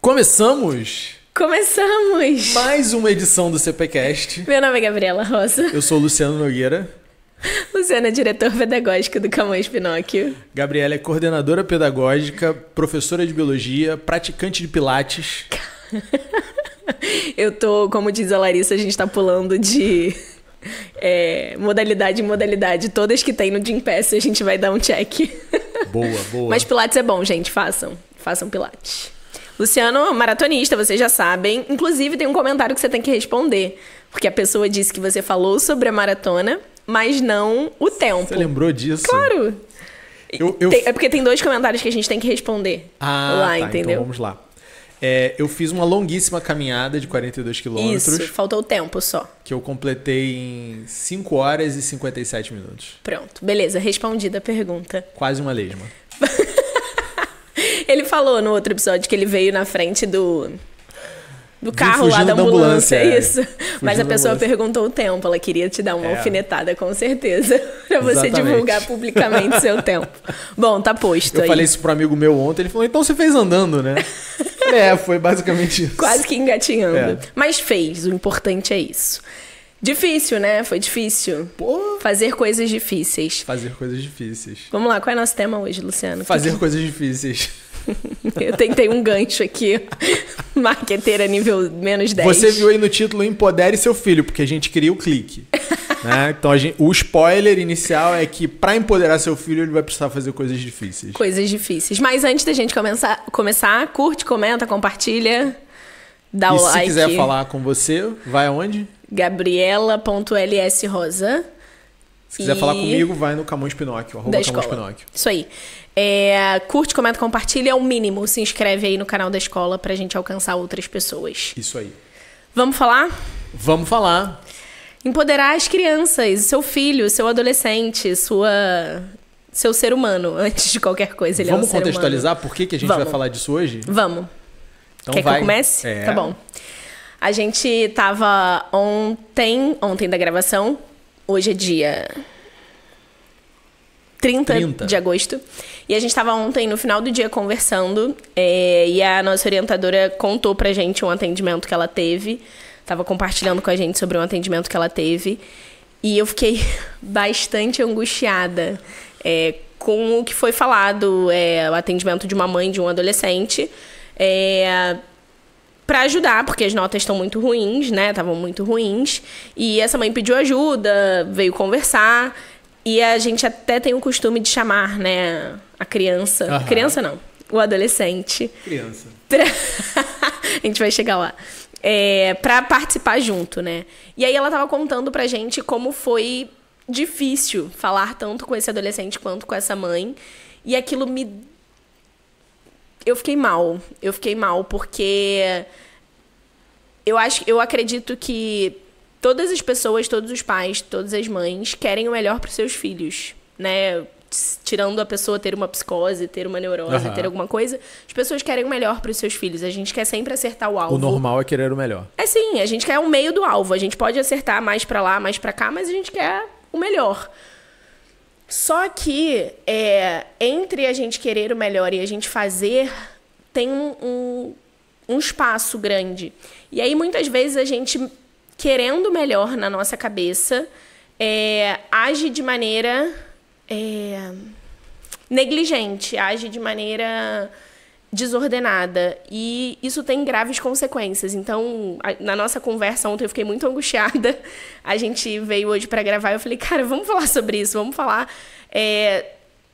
Começamos Começamos! mais uma edição do CPCast. Meu nome é Gabriela Rosa. Eu sou o Luciano Nogueira. Luciano é diretor pedagógico do Camões Pinóquio. Gabriela é coordenadora pedagógica, professora de biologia, praticante de pilates. Eu tô, como diz a Larissa, a gente tá pulando de modalidade em modalidade. Todas que tem no Gympass a gente vai dar um check. Boa, boa. Mas pilates é bom, gente. Façam pilates. Luciano, maratonista, vocês já sabem. Inclusive, tem um comentário que você tem que responder. Porque a pessoa disse que você falou sobre a maratona, mas não o tempo. Você lembrou disso? Claro! É porque tem 2 comentários que a gente tem que responder lá, tá, entendeu? Então vamos lá. Eu fiz uma longuíssima caminhada de 42 quilômetros. Isso, faltou o tempo só. Que eu completei em 5 horas e 57 minutos. Pronto, beleza, respondida a pergunta. Quase uma lesma. Ele falou no outro episódio que ele veio na frente do carro lá da ambulância, isso. Mas a pessoa perguntou o tempo, ela queria te dar uma alfinetada, com certeza, pra você divulgar publicamente seu tempo. Bom, tá posto aí. Eu falei isso pro amigo meu ontem, ele falou, então você fez andando, né? Foi basicamente isso. Quase que engatinhando. Mas fez, o importante é isso. Difícil, né? Foi difícil. Pô. Fazer coisas difíceis. Fazer coisas difíceis. Vamos lá, qual é o nosso tema hoje, Luciano? Fazer coisas difíceis. Eu tentei um gancho aqui. Marqueteira nível menos 10. Você viu aí no título Empodere Seu Filho, porque a gente queria o clique. Né? Então o spoiler inicial é que para empoderar seu filho ele vai precisar fazer coisas difíceis. Coisas difíceis. Mas antes da gente começar, curte, comenta, compartilha, dá o like. E se quiser falar com você, vai aonde? Gabriela.lsrosa. Se quiser falar comigo, vai no Camões Pinóquio, @Camões Pinóquio. Isso aí. Curte, comenta, compartilha é o mínimo. Se inscreve aí no canal da escola pra gente alcançar outras pessoas. Isso aí. Vamos falar? Vamos falar. Empoderar as crianças, seu filho, seu adolescente, seu ser humano, antes de qualquer coisa. Ele Vamos é um ser contextualizar humano. por que a gente vai falar disso hoje? Vamos. Então Quer que eu comece? Tá bom. A gente tava ontem da gravação. Hoje é dia 30 de agosto. E a gente tava ontem, no final do dia, conversando. E a nossa orientadora contou pra gente um atendimento que ela teve. Tava compartilhando com a gente sobre um atendimento que ela teve. E eu fiquei bastante angustiada com o que foi falado. O atendimento de uma mãe de um adolescente. Pra ajudar, porque as notas estão muito ruins, né? Estavam muito ruins. E essa mãe pediu ajuda, veio conversar. E a gente até tem o costume de chamar, né, a criança... Aham. Criança não, o adolescente. Criança. A gente vai chegar lá. Pra participar junto, né? E aí ela tava contando pra gente como foi difícil falar tanto com esse adolescente quanto com essa mãe. E aquilo Eu fiquei mal porque eu acredito que todas as pessoas, todos os pais, todas as mães querem o melhor para os seus filhos, né? Tirando a pessoa ter uma psicose, ter uma neurose, ter alguma coisa, as pessoas querem o melhor para os seus filhos. A gente quer sempre acertar o alvo. O normal é querer o melhor. Sim, a gente quer o meio do alvo. A gente pode acertar mais para lá, mais para cá, mas a gente quer o melhor. Só que entre a gente querer o melhor e a gente fazer, tem um espaço grande. E aí, muitas vezes, a gente, querendo o melhor na nossa cabeça, age de maneira negligente, age de maneira desordenada. E isso tem graves consequências. Então, na nossa conversa ontem, eu fiquei muito angustiada. A gente veio hoje para gravar e eu falei, cara, vamos falar sobre isso, vamos falar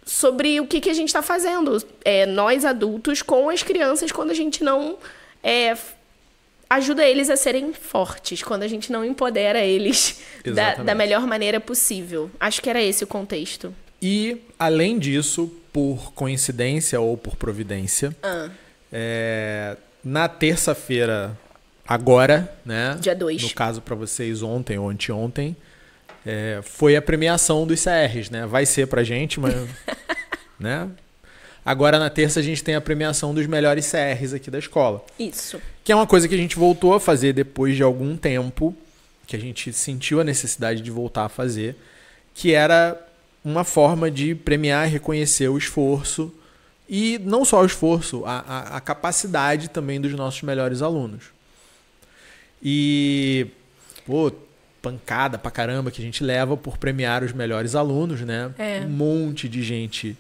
sobre o que a gente está fazendo, nós adultos, com as crianças, quando a gente não ajuda eles a serem fortes, quando a gente não empodera eles da melhor maneira possível. Acho que era esse o contexto. E, além disso, por coincidência ou por providência, na terça-feira, agora, né? Dia 2. No caso para vocês ontem ou anteontem, foi a premiação dos CRs, né? Vai ser pra gente, mas... né? Agora, na terça, a gente tem a premiação dos melhores CRs aqui da escola. Isso. Que é uma coisa que a gente voltou a fazer depois de algum tempo, que a gente sentiu a necessidade de voltar a fazer, que era uma forma de premiar e reconhecer o esforço E não só o esforço, a capacidade também dos nossos melhores alunos. E, pô, pancada pra caramba que a gente leva por premiar os melhores alunos, né? Um monte de gente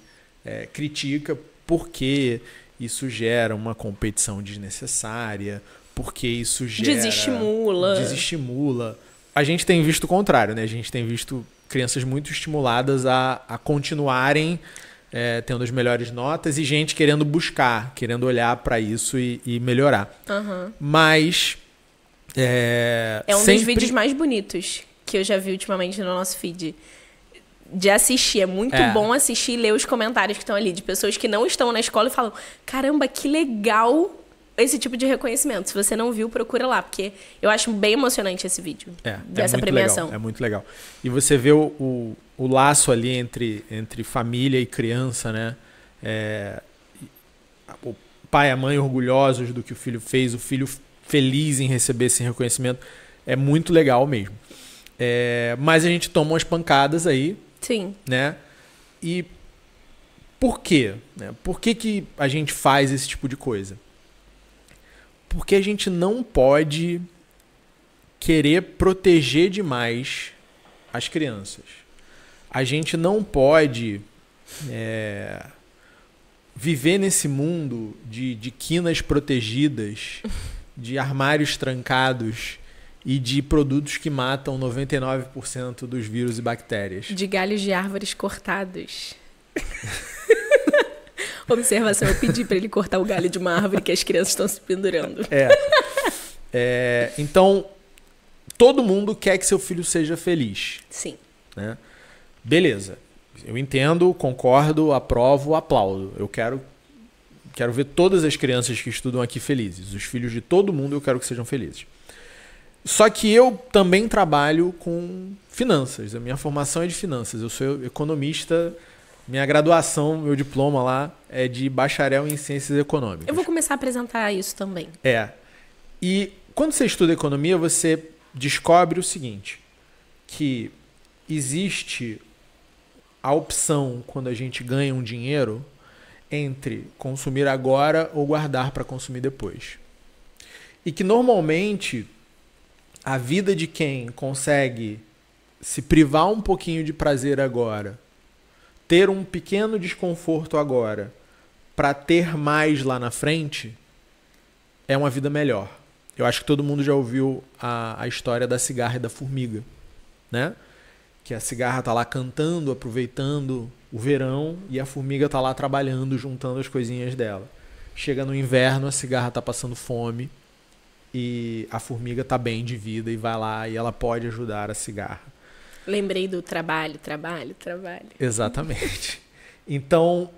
critica porque isso gera uma competição desnecessária, porque isso gera... Desestimula. A gente tem visto o contrário, né? A gente tem visto crianças muito estimuladas a continuarem tendo as melhores notas e gente querendo buscar, querendo olhar para isso e melhorar. Mas... um dos vídeos mais bonitos que eu já vi ultimamente no nosso feed. De assistir. É muito bom assistir e ler os comentários que estão ali, de pessoas que não estão na escola e falam: caramba, que legal esse tipo de reconhecimento. Se você não viu, procura lá, porque eu acho bem emocionante esse vídeo dessa premiação. Legal, é muito legal. E você vê o laço ali entre família e criança, né? O pai e a mãe orgulhosos do que o filho fez, o filho feliz em receber esse reconhecimento. É muito legal mesmo. Mas a gente toma umas pancadas aí. Sim. Né? E por quê? Por que a gente faz esse tipo de coisa? Porque a gente não pode querer proteger demais as crianças. A gente não pode viver nesse mundo de quinas protegidas, de armários trancados e de produtos que matam 99% dos vírus e bactérias. De galhos de árvores cortados. Observação, eu pedi para ele cortar o galho de uma árvore que as crianças estão se pendurando. Então, todo mundo quer que seu filho seja feliz. Sim. Né? Beleza. Eu entendo, concordo, aprovo, aplaudo. Eu quero ver todas as crianças que estudam aqui felizes. Os filhos de todo mundo eu quero que sejam felizes. Só que eu também trabalho com finanças. A minha formação é de finanças. Eu sou economista. Minha graduação, meu diploma lá é de bacharel em ciências econômicas. Eu vou começar a apresentar isso também. E quando você estuda economia, você descobre o seguinte, que existe a opção, quando a gente ganha um dinheiro, entre consumir agora ou guardar para consumir depois. E que normalmente a vida de quem consegue se privar um pouquinho de prazer agora, ter um pequeno desconforto agora, para ter mais lá na frente, é uma vida melhor. Eu acho que todo mundo já ouviu a história da cigarra e da formiga, né? Que a cigarra tá lá cantando, aproveitando o verão, e a formiga tá lá trabalhando, juntando as coisinhas dela. Chega no inverno, a cigarra tá passando fome, e a formiga tá bem de vida e vai lá e ela pode ajudar a cigarra. Lembrei do trabalho. Exatamente. Então,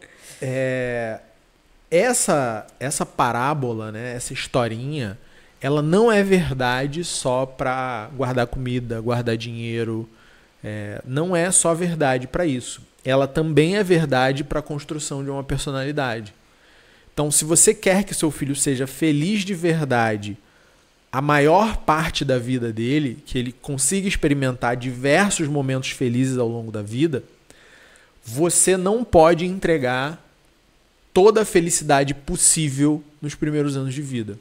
essa parábola, né, essa historinha, ela não é verdade só para guardar comida, guardar dinheiro. Não é só verdade para isso. Ela também é verdade para a construção de uma personalidade. Então, se você quer que seu filho seja feliz de verdade a maior parte da vida dele, que ele consiga experimentar diversos momentos felizes ao longo da vida, você não pode entregar toda a felicidade possível nos primeiros anos de vida.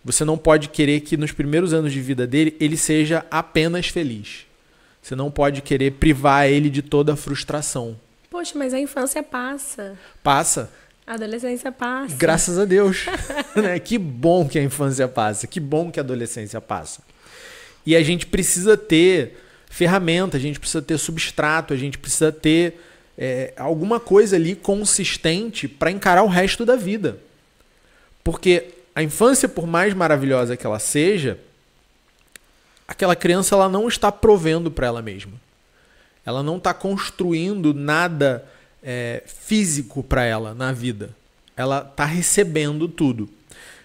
Você não pode querer que nos primeiros anos de vida dele ele seja apenas feliz. Você não pode querer privar ele de toda a frustração. Poxa, mas a infância passa. Passa. A adolescência passa. Graças a Deus. Né? Que bom que a infância passa. Que bom que a adolescência passa. E a gente precisa ter ferramenta, a gente precisa ter substrato, a gente precisa ter alguma coisa ali consistente para encarar o resto da vida. Porque a infância, por mais maravilhosa que ela seja, aquela criança ela não está provendo para ela mesma. Ela não está construindo nada físico para ela na vida. Ela está recebendo tudo.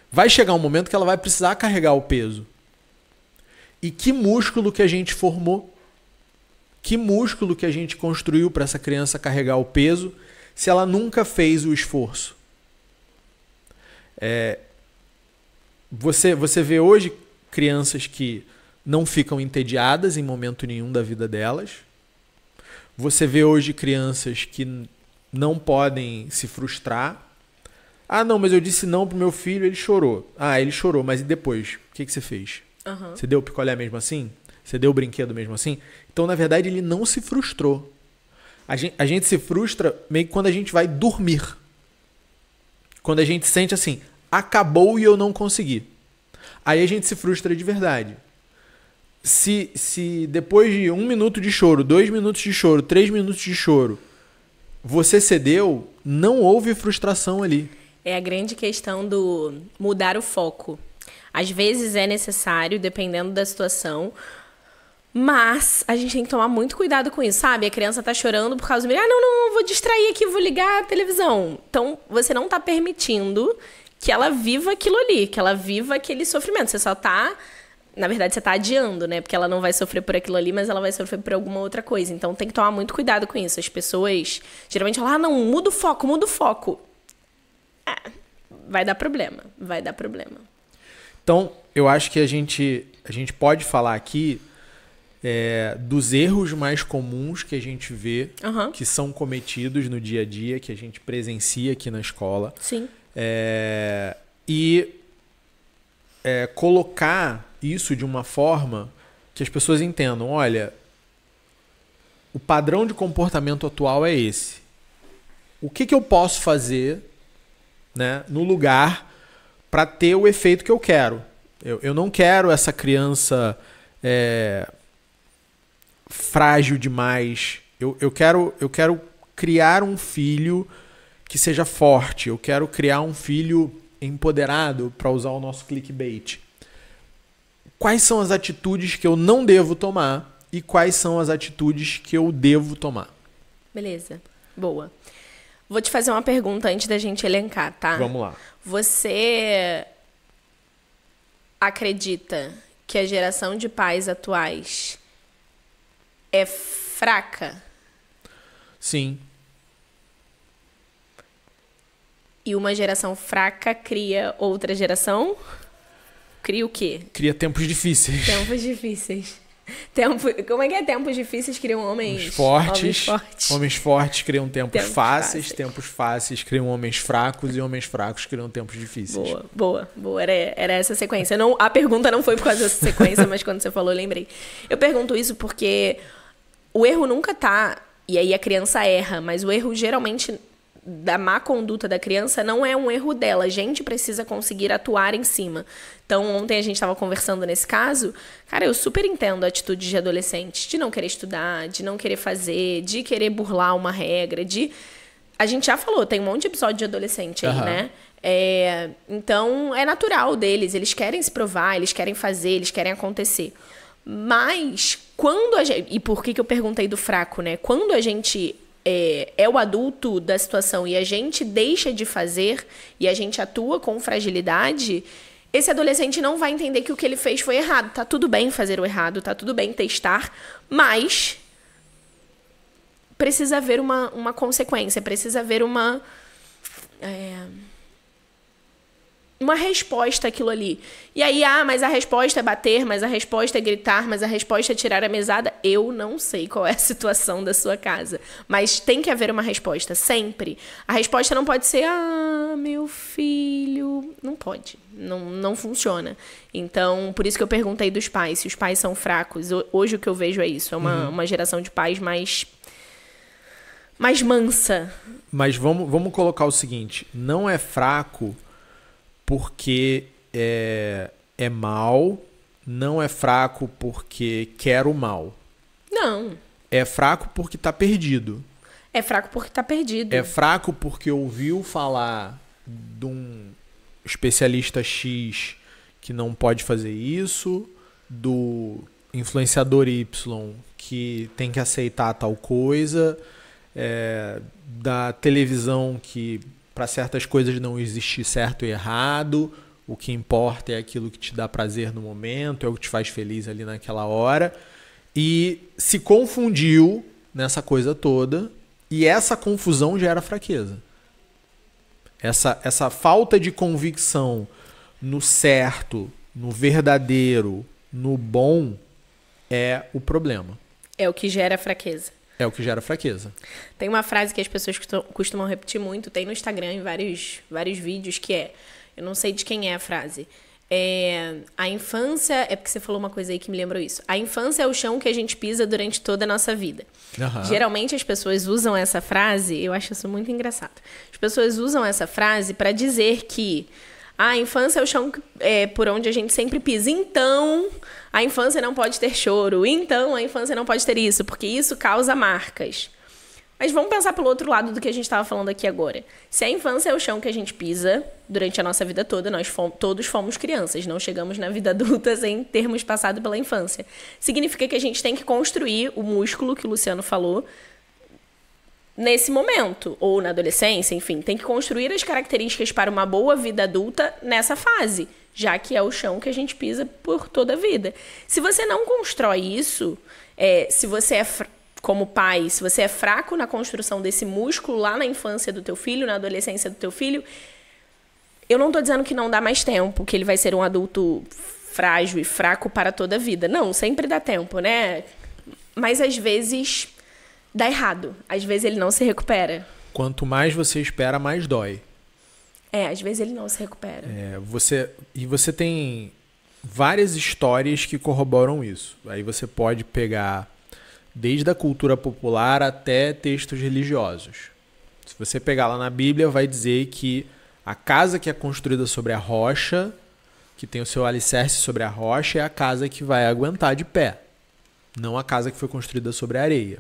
Vai chegar um momento que ela vai precisar carregar o peso. E que músculo que a gente formou? Que músculo que a gente construiu para essa criança carregar o peso se ela nunca fez o esforço? Você vê hoje crianças que não ficam entediadas em momento nenhum da vida delas. Você vê hoje crianças que não podem se frustrar. Ah, não, mas eu disse não pro meu filho, ele chorou. Ah, ele chorou, mas e depois? O que você fez? Você deu o picolé mesmo assim? Você deu o brinquedo mesmo assim? Então, na verdade, ele não se frustrou. A gente se frustra meio que quando a gente vai dormir. Quando a gente sente assim, acabou e eu não consegui. Aí a gente se frustra de verdade. Se depois de 1 minuto de choro, 2 minutos de choro, 3 minutos de choro, você cedeu, não houve frustração ali. É a grande questão do mudar o foco. Às vezes é necessário, dependendo da situação, mas a gente tem que tomar muito cuidado com isso, sabe? A criança tá chorando por causa do... não, vou distrair aqui, vou ligar a televisão. Então, você não tá permitindo que ela viva aquilo ali, que ela viva aquele sofrimento. Você só tá... Na verdade, você tá adiando, né? Porque ela não vai sofrer por aquilo ali, mas ela vai sofrer por alguma outra coisa. Então, tem que tomar muito cuidado com isso. As pessoas geralmente falam, não, muda o foco, muda o foco. Vai dar problema, vai dar problema. Então, eu acho que a gente pode falar aqui dos erros mais comuns que a gente vê, que são cometidos no dia a dia, que a gente presencia aqui na escola. Sim. E colocar isso de uma forma que as pessoas entendam, olha, o padrão de comportamento atual é esse. O que eu posso fazer, né, no lugar para ter o efeito que eu quero? Eu não quero essa criança frágil demais. Eu quero criar um filho que seja forte. Eu quero criar um filho empoderado, para usar o nosso clickbait. Quais são as atitudes que eu não devo tomar e quais são as atitudes que eu devo tomar? Beleza. Boa. Vou te fazer uma pergunta antes da gente elencar, tá? Vamos lá. Você acredita que a geração de pais atuais é fraca? Sim. E uma geração fraca cria outra geração? Cria o quê? Cria tempos difíceis. Tempos difíceis. Como é que é? Tempos difíceis criam homens fortes. Homens fortes criam tempos fáceis. Tempos fáceis criam homens fracos. E homens fracos criam tempos difíceis. Boa. Era essa sequência. Não, a pergunta não foi por causa dessa sequência, mas quando você falou, eu lembrei. Eu pergunto isso porque o erro nunca tá... E aí a criança erra, mas o erro geralmente... da má conduta da criança não é um erro dela. A gente precisa conseguir atuar em cima. Então, ontem a gente estava conversando nesse caso. Cara, eu super entendo a atitude de adolescente. De não querer estudar, de não querer fazer, de querer burlar uma regra, de... A gente já falou, tem um monte de episódio de adolescente aí, né? Então, é natural deles. Eles querem se provar, eles querem fazer, eles querem acontecer. Mas, quando a gente... E por que eu perguntei do fraco, né? Quando a gente... é o adulto da situação e a gente deixa de fazer e a gente atua com fragilidade, esse adolescente não vai entender que o que ele fez foi errado. Tá tudo bem fazer o errado, tá tudo bem testar, mas precisa haver uma consequência, precisa haver uma resposta àquilo ali. E aí, mas a resposta é bater, mas a resposta é gritar, mas a resposta é tirar a mesada. Eu não sei qual é a situação da sua casa, mas tem que haver uma resposta, sempre. A resposta não pode ser, meu filho... Não pode, não funciona. Então, por isso que eu perguntei dos pais, se os pais são fracos. Hoje o que eu vejo é isso, é uma geração de pais mais mansa. Mas vamos colocar o seguinte, não é fraco... porque é mal, não é fraco porque quer o mal. Não. É fraco porque tá perdido. É fraco porque tá perdido. É fraco porque ouviu falar de um especialista X que não pode fazer isso, do influenciador Y que tem que aceitar tal coisa, da televisão que... para certas coisas não existe certo e errado, o que importa é aquilo que te dá prazer no momento, é o que te faz feliz ali naquela hora. E se confundiu nessa coisa toda, e essa confusão gera fraqueza. Essa falta de convicção no certo, no verdadeiro, no bom, é o problema. É o que gera fraqueza. É o que gera fraqueza. Tem uma frase que as pessoas costumam repetir muito, tem no Instagram em vários vídeos, que é, eu não sei de quem é a frase, a infância, é porque você falou uma coisa aí que me lembrou isso, a infância é o chão que a gente pisa durante toda a nossa vida. Uhum. Geralmente as pessoas usam essa frase, eu acho isso muito engraçado, as pessoas usam essa frase para dizer que a infância é o chão por onde a gente sempre pisa. Então, a infância não pode ter choro. Então, a infância não pode ter isso, porque isso causa marcas. Mas vamos pensar pelo outro lado do que a gente estava falando aqui agora. Se a infância é o chão que a gente pisa durante a nossa vida toda, todos fomos crianças, não chegamos na vida adulta sem termos passado pela infância. Significa que a gente tem que construir o músculo que o Luciano falou nesse momento, ou na adolescência, enfim, tem que construir as características para uma boa vida adulta nessa fase, já que é o chão que a gente pisa por toda a vida. Se você não constrói isso, se você como pai, se você é fraco na construção desse músculo lá na infância do teu filho, na adolescência do teu filho, eu não tô dizendo que não dá mais tempo, que ele vai ser um adulto frágil e fraco para toda a vida. Não, sempre dá tempo, né? Mas às vezes dá errado. Às vezes ele não se recupera. Quanto mais você espera, mais dói. Às vezes ele não se recupera. Você tem várias histórias que corroboram isso. Aí você pode pegar desde a cultura popular até textos religiosos. Se você pegar lá na Bíblia, vai dizer que a casa que é construída sobre a rocha, que tem o seu alicerce sobre a rocha, é a casa que vai aguentar de pé. Não a casa que foi construída sobre a areia.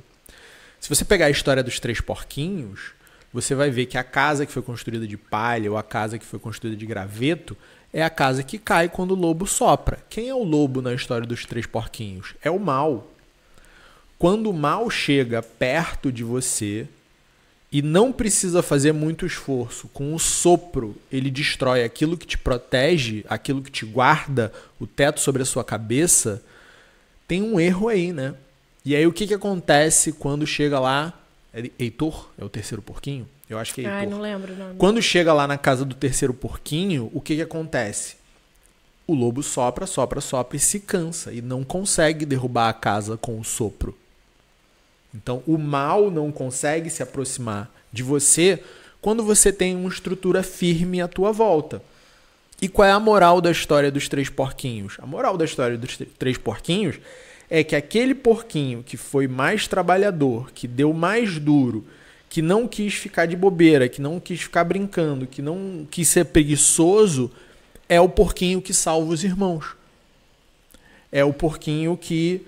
Se você pegar a história dos 3 porquinhos, você vai ver que a casa que foi construída de palha ou a casa que foi construída de graveto é a casa que cai quando o lobo sopra. Quem é o lobo na história dos 3 porquinhos? É o mal. Quando o mal chega perto de você e não precisa fazer muito esforço, com o sopro ele destrói aquilo que te protege, aquilo que te guarda, o teto sobre a sua cabeça, tem um erro aí, né? E aí o que acontece quando chega lá? Heitor? É o 3º porquinho? Eu acho que é Heitor. Ai, não lembro o nome. Quando chega lá na casa do 3º porquinho, o que acontece? O lobo sopra e se cansa. E não consegue derrubar a casa com o sopro. Então o mal não consegue se aproximar de você quando você tem uma estrutura firme à tua volta. E qual é a moral da história dos 3 porquinhos? A moral da história dos 3 porquinhos é que aquele porquinho que foi mais trabalhador, que deu mais duro, que não quis ficar de bobeira, que não quis ficar brincando, que não quis ser preguiçoso, é o porquinho que salva os irmãos. É o porquinho que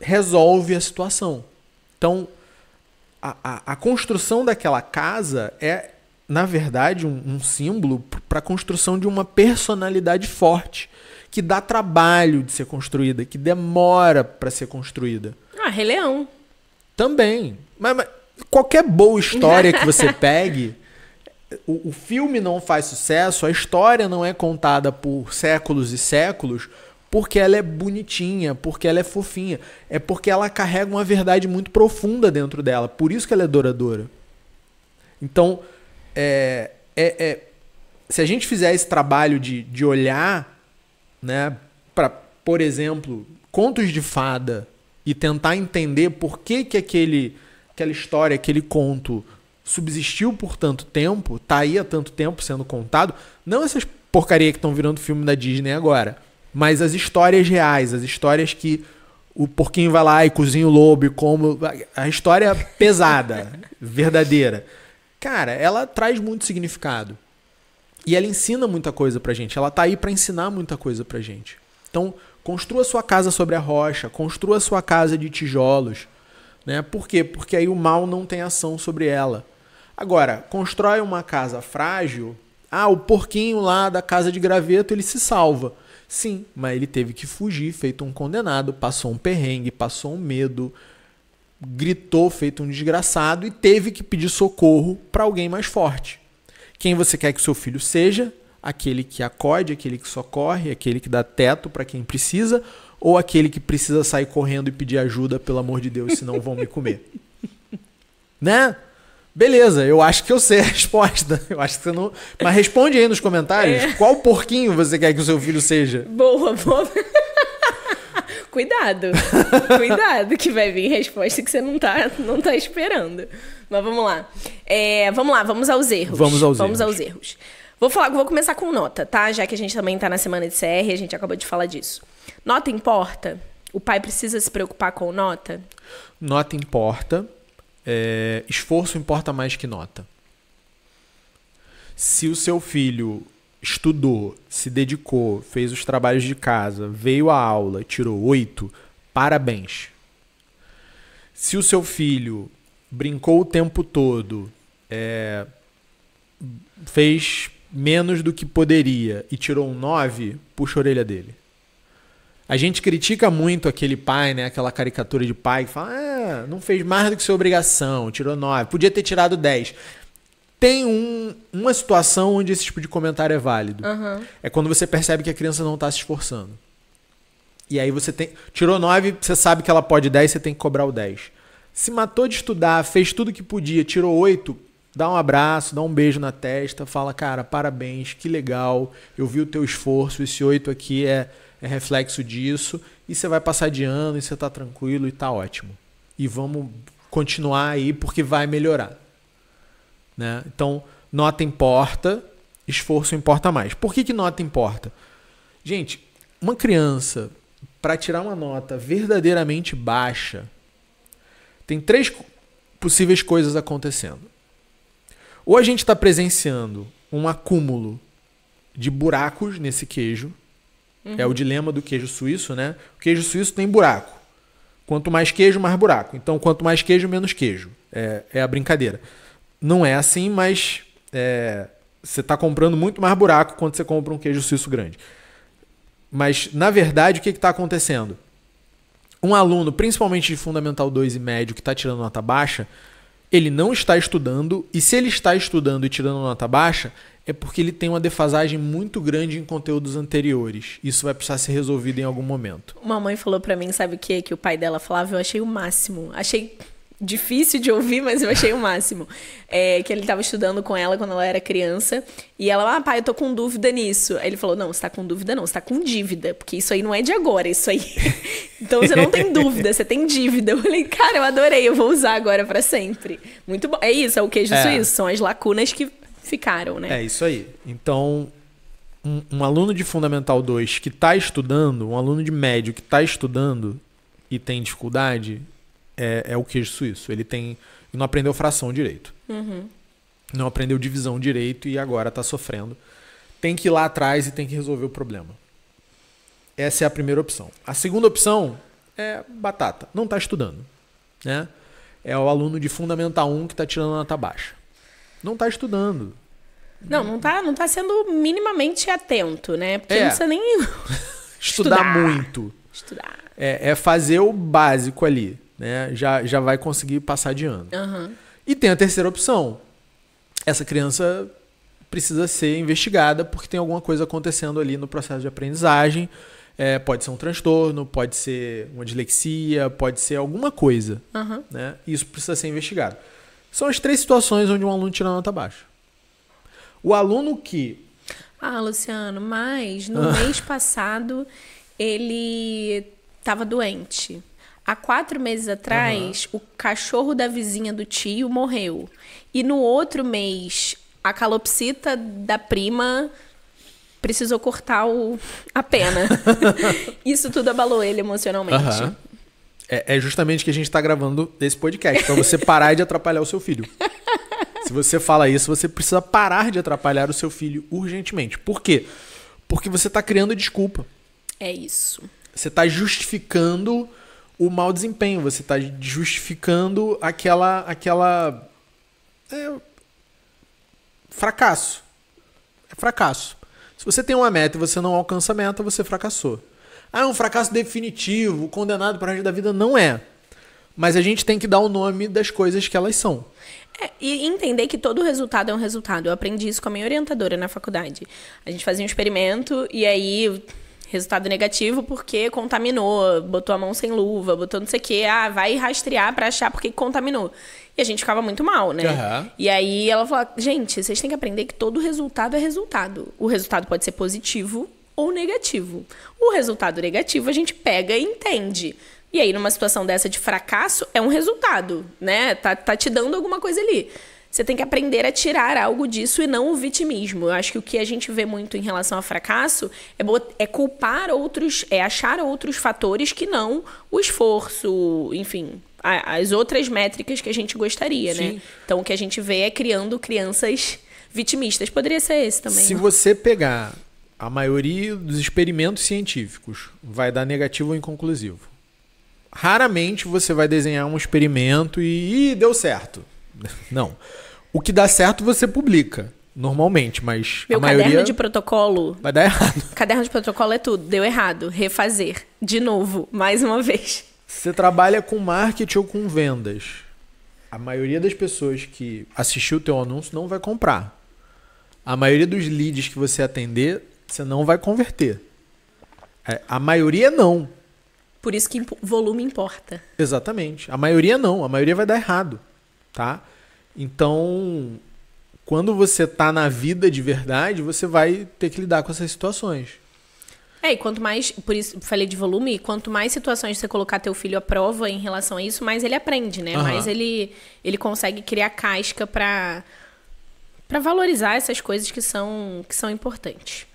resolve a situação. Então, a construção daquela casa é, na verdade, um símbolo para a construção de uma personalidade forte, que dá trabalho de ser construída, que demora para ser construída. Rei Leão. Também. Mas qualquer boa história que você pegue, o filme não faz sucesso, a história não é contada por séculos e séculos porque ela é bonitinha, porque ela é fofinha. É porque ela carrega uma verdade muito profunda dentro dela. Por isso que ela é duradoura. Então, se a gente fizer esse trabalho de olhar, né, para, por exemplo, contos de fada e tentar entender por que aquela história, aquele conto subsistiu por tanto tempo, tá aí há tanto tempo sendo contado, não essas porcaria que estão virando filme da Disney agora, mas as histórias reais, as histórias que o porquinho vai lá e cozinha o lobo e come, a história pesada, verdadeira. Cara, ela traz muito significado. E ela ensina muita coisa pra gente. Ela tá aí pra ensinar muita coisa pra gente. Então, construa sua casa sobre a rocha. Construa sua casa de tijolos. Né? Por quê? Porque aí o mal não tem ação sobre ela. Agora, constrói uma casa frágil. O porquinho lá da casa de graveto, ele se salva. Sim, mas ele teve que fugir, feito um condenado. Passou um perrengue, passou um medo. Gritou, feito um desgraçado. E teve que pedir socorro pra alguém mais forte. Quem você quer que o seu filho seja? Aquele que acode, aquele que socorre, aquele que dá teto para quem precisa, ou aquele que precisa sair correndo e pedir ajuda, pelo amor de Deus, senão vão me comer. Né? Beleza, eu acho que eu sei a resposta. Eu acho que você não... Mas responde aí nos comentários qual porquinho você quer que o seu filho seja. Boa. Cuidado. Cuidado, que vai vir resposta que você não tá esperando. Mas vamos lá. Vamos aos erros. Vamos aos erros. Vou começar com nota, tá? Já que a gente também tá na semana de CR, a gente acabou de falar disso. Nota importa? O pai precisa se preocupar com nota? Nota importa. Esforço importa mais que nota. Se o seu filho estudou, se dedicou, fez os trabalhos de casa, veio à aula, tirou 8, parabéns. Se o seu filho brincou o tempo todo, fez menos do que poderia e tirou um 9, puxa a orelha dele. A gente critica muito aquele pai, né? Aquela caricatura de pai que fala, não fez mais do que sua obrigação, tirou 9, podia ter tirado 10. Tem uma situação onde esse tipo de comentário é válido. Uhum. É quando você percebe que a criança não está se esforçando. E aí você tirou 9, você sabe que ela pode 10, você tem que cobrar o 10. Se matou de estudar, fez tudo que podia, tirou 8, dá um abraço, dá um beijo na testa, fala, cara, parabéns, que legal, eu vi o teu esforço, esse 8 aqui é reflexo disso, e você vai passar de ano, e você tá tranquilo, e tá ótimo. E vamos continuar aí, porque vai melhorar. Né? Então, nota importa, esforço importa mais. Por que nota importa? Gente, uma criança, para tirar uma nota verdadeiramente baixa, tem 3 possíveis coisas acontecendo. Ou a gente está presenciando um acúmulo de buracos nesse queijo. Uhum. É o dilema do queijo suíço, né? O queijo suíço tem buraco. Quanto mais queijo, mais buraco. Então, quanto mais queijo, menos queijo. É a brincadeira. Não é assim, mas você está comprando muito mais buraco quando você compra um queijo suíço grande. Mas, na verdade, o que está acontecendo? Um aluno, principalmente de Fundamental 2 e médio, que está tirando nota baixa, ele não está estudando, e se ele está estudando e tirando nota baixa, é porque ele tem uma defasagem muito grande em conteúdos anteriores. Isso vai precisar ser resolvido em algum momento. Uma mãe falou pra mim, sabe o que? Que o pai dela falava, eu achei o máximo. Achei difícil de ouvir, mas eu achei o máximo. Que ele estava estudando com ela quando ela era criança. E ela, pai, eu tô com dúvida nisso. Aí ele falou, não, você tá com dúvida não, você tá com dívida. Porque isso aí não é de agora, isso aí... Então você não tem dúvida, você tem dívida. Eu falei, cara, eu adorei, eu vou usar agora pra sempre. Muito bom. É isso, é o queijo suíço. São as lacunas que ficaram, né? É isso aí. Então, um aluno de Fundamental 2 que tá estudando, um aluno de médio que tá estudando e tem dificuldade... É o queijo suíço. Ele não aprendeu fração direito. Uhum. Não aprendeu divisão direito e agora está sofrendo. Tem que ir lá atrás e tem que resolver o problema. Essa é a primeira opção. A segunda opção é batata. Não está estudando. Né? É o aluno de Fundamental 1 que está tirando nota baixa. Não está estudando. Não tá sendo minimamente atento, né? Porque não precisa nem estudar muito. Estudar. É fazer o básico ali. Né? Já vai conseguir passar de ano. Uhum. E tem a terceira opção. Essa criança precisa ser investigada porque tem alguma coisa acontecendo ali no processo de aprendizagem. Pode ser um transtorno, pode ser uma dislexia, pode ser alguma coisa. Uhum. Né? Isso precisa ser investigado. São as 3 situações onde um aluno tira nota baixa. O aluno que... Luciano, mas no mês passado ele estava doente. Há 4 meses atrás, o cachorro da vizinha do tio morreu. E no outro mês, a calopsita da prima precisou cortar a pena. Isso tudo abalou ele emocionalmente. Uhum. É justamente que a gente está gravando esse podcast, para você parar de atrapalhar o seu filho. Se você fala isso, você precisa parar de atrapalhar o seu filho urgentemente. Por quê? Porque você está criando desculpa. É isso. Você está justificando... o mau desempenho, você está justificando aquela fracasso. É fracasso. Se você tem uma meta e você não alcança a meta, você fracassou. É um fracasso definitivo, condenado para o resto da vida. Não é. Mas a gente tem que dar o nome das coisas que elas são. E entender que todo resultado é um resultado. Eu aprendi isso com a minha orientadora na faculdade. A gente fazia um experimento e aí... resultado negativo porque contaminou, botou a mão sem luva, botou não sei o quê, vai rastrear pra achar porque contaminou. E a gente ficava muito mal, né? Uhum. E aí ela falou, gente, vocês têm que aprender que todo resultado é resultado. O resultado pode ser positivo ou negativo. O resultado negativo a gente pega e entende. E aí, numa situação dessa de fracasso, é um resultado, né? Tá te dando alguma coisa ali. Você tem que aprender a tirar algo disso e não o vitimismo. Eu acho que o que a gente vê muito em relação ao fracasso é culpar outros, é achar outros fatores que não o esforço, enfim, as outras métricas que a gente gostaria, Sim. né? Então, o que a gente vê é criando crianças vitimistas. Poderia ser esse também. Se né? você pegar a maioria dos experimentos científicos, vai dar negativo ou inconclusivo. Raramente você vai desenhar um experimento e deu certo. Não. O que dá certo você publica, normalmente, mas Meu a maioria caderno de protocolo... vai dar errado. Caderno de protocolo é tudo. Deu errado. Refazer. De novo. Mais uma vez. Você trabalha com marketing ou com vendas. A maioria das pessoas que assistiu o teu anúncio não vai comprar. A maioria dos leads que você atender, você não vai converter. A maioria não. Por isso que volume importa. Exatamente. A maioria não. A maioria vai dar errado. Tá? Então, quando você tá na vida de verdade, você vai ter que lidar com essas situações. E quanto mais, por isso falei de volume, quanto mais situações você colocar teu filho à prova em relação a isso, mais ele aprende, né? Uhum. Mais ele consegue criar casca para valorizar essas coisas que são importantes.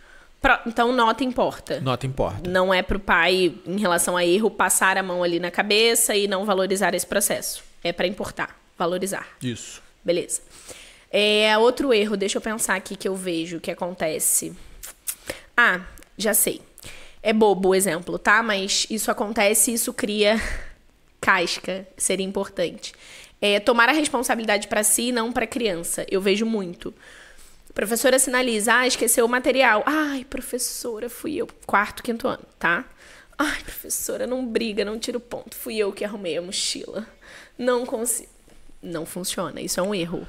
Então, nota importa. Nota importa. Não é pro pai, em relação a erro, passar a mão ali na cabeça e não valorizar esse processo. É para importar, valorizar. Isso. Beleza. Outro erro, deixa eu pensar aqui que eu vejo que acontece. Já sei. É bobo o exemplo, tá? Mas isso acontece e isso cria casca. Seria importante. Tomar a responsabilidade para si e não para a criança. Eu vejo muito. A professora sinaliza, esqueceu o material. Ai, professora, fui eu. 4º, 5º ano, tá? Ai, professora, não briga, não tira o ponto. Fui eu que arrumei a mochila. Não consigo. Não funciona, isso é um erro.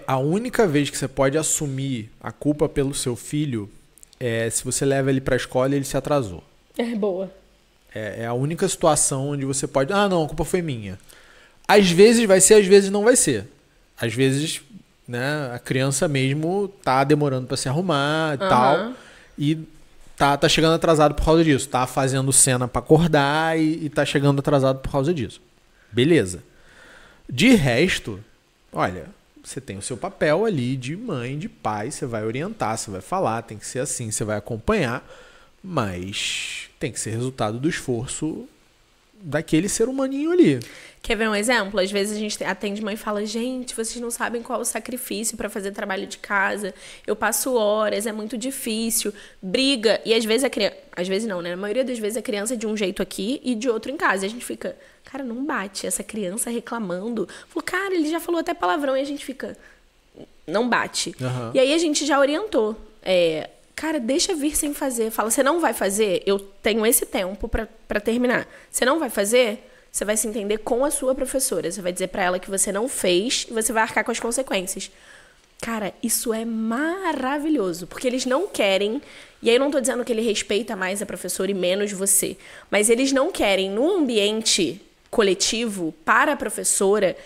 A única vez que você pode assumir a culpa pelo seu filho é se você leva ele para a escola e ele se atrasou. Boa. É a única situação onde você pode... não, a culpa foi minha. Às vezes vai ser, às vezes não vai ser. Às vezes, né, a criança mesmo tá demorando para se arrumar e tal. E tá chegando atrasado por causa disso. Tá fazendo cena para acordar e tá chegando atrasado por causa disso. Beleza. De resto, olha, você tem o seu papel ali de mãe, de pai, você vai orientar, você vai falar, tem que ser assim, você vai acompanhar, mas tem que ser resultado do esforço daquele ser humaninho ali. Quer ver um exemplo? Às vezes a gente atende mãe e fala, gente, vocês não sabem qual é o sacrifício para fazer trabalho de casa, eu passo horas, é muito difícil, briga, e às vezes a criança, às vezes não, né? Na maioria das vezes a criança é de um jeito aqui e de outro em casa, e a gente fica, cara, não bate, essa criança reclamando, falou, cara, ele já falou até palavrão, e a gente fica, não bate. Uhum. E aí a gente já orientou, cara, deixa vir sem fazer, fala, você não vai fazer, eu tenho esse tempo para terminar, você não vai fazer... Você vai se entender com a sua professora. Você vai dizer pra ela que você não fez e você vai arcar com as consequências. Cara, isso é maravilhoso. Porque eles não querem... E aí eu não tô dizendo que ele respeita mais a professora e menos você. Mas eles não querem, no ambiente coletivo, para a professora,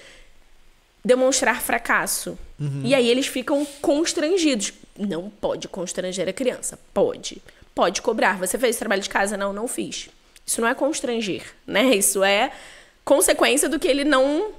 demonstrar fracasso. Uhum. E aí eles ficam constrangidos. Não pode constranger a criança. Pode. Pode cobrar. Você fez trabalho de casa? Não, não fiz. Isso não é constranger, né? Isso é consequência do que ele não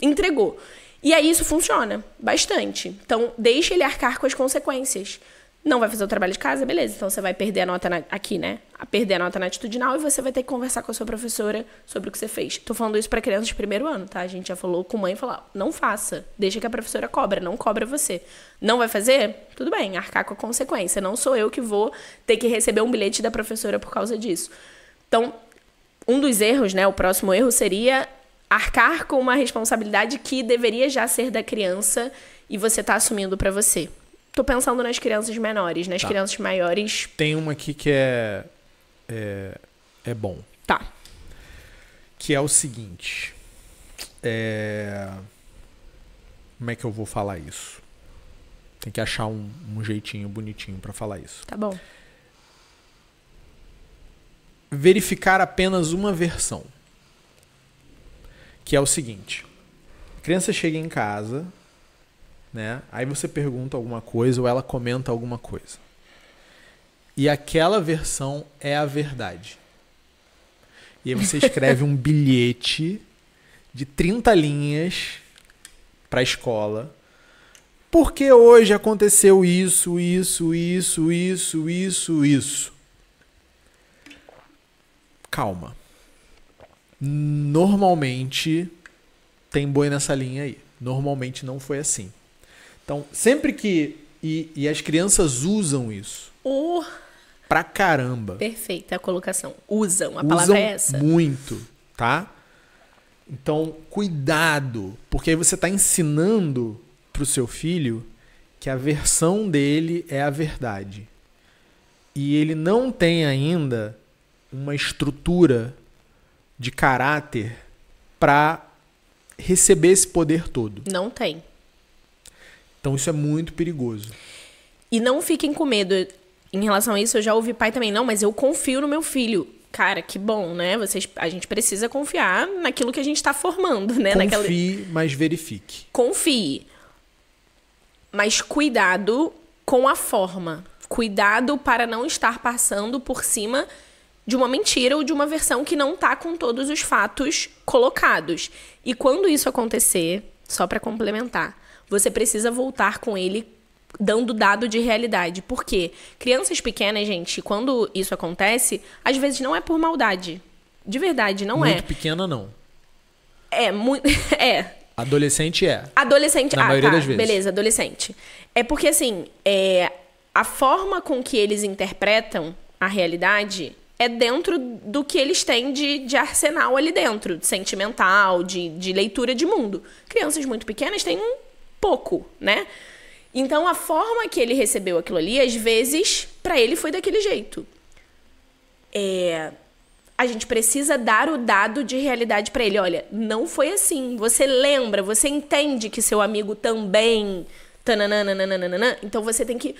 entregou. E aí isso funciona bastante. Então, deixa ele arcar com as consequências. Não vai fazer o trabalho de casa? Beleza. Então, você vai perder a nota aqui, né? Perder a nota na atitudinal e você vai ter que conversar com a sua professora sobre o que você fez. Tô falando isso para crianças de primeiro ano, tá? A gente já falou com mãe e falou, não faça. Deixa que a professora cobra, não cobra você. Não vai fazer? Tudo bem, arcar com a consequência. Não sou eu que vou ter que receber um bilhete da professora por causa disso. Então, um dos erros, né, o próximo erro seria arcar com uma responsabilidade que deveria já ser da criança e você tá assumindo para você. Tô pensando nas crianças menores, nas crianças maiores... Tem uma aqui que é bom. Tá. Que é o seguinte. Como é que eu vou falar isso? Tem que achar um jeitinho bonitinho para falar isso. Tá bom. Verificar apenas uma versão. Que é o seguinte. A criança chega em casa, né? Aí você pergunta alguma coisa ou ela comenta alguma coisa. e aquela versão é a verdade. E aí você escreve um bilhete de 30 linhas para a escola. Porque hoje aconteceu isso. Calma. Normalmente tem boi nessa linha aí. Normalmente não foi assim. Então, sempre que... E as crianças usam isso. Pra caramba. Perfeita a colocação. Usam, a palavra é essa. Muito, tá? Então, cuidado. Porque aí você tá ensinando pro seu filho que a versão dele é a verdade. E ele não tem ainda uma estrutura de caráter para receber esse poder todo. Não tem. Então isso é muito perigoso. E não fiquem com medo. Em relação a isso, eu já ouvi pai também. Não, mas eu confio no meu filho. Cara, que bom, né? A gente precisa confiar naquilo que a gente tá formando, né? Confie, mas verifique. Confie. Mas cuidado com a forma. Cuidado para não estar passando por cima de uma mentira ou de uma versão que não tá com todos os fatos colocados. E quando isso acontecer, só para complementar, você precisa voltar com ele dando dado de realidade. Por quê? Crianças pequenas, gente, quando isso acontece, às vezes não é por maldade. De verdade, não é. Muito pequena, não. É. Adolescente é. Adolescente, na maioria das vezes. Beleza, adolescente. É porque, assim, a forma com que eles interpretam a realidade é dentro do que eles têm de arsenal ali dentro, de sentimental, de leitura de mundo. Crianças muito pequenas têm um pouco, né? Então, a forma que ele recebeu aquilo ali, às vezes, pra ele foi daquele jeito. A gente precisa dar o dado de realidade pra ele. Olha, não foi assim. Você lembra, você entende que seu amigo também... Tananana, então, você tem que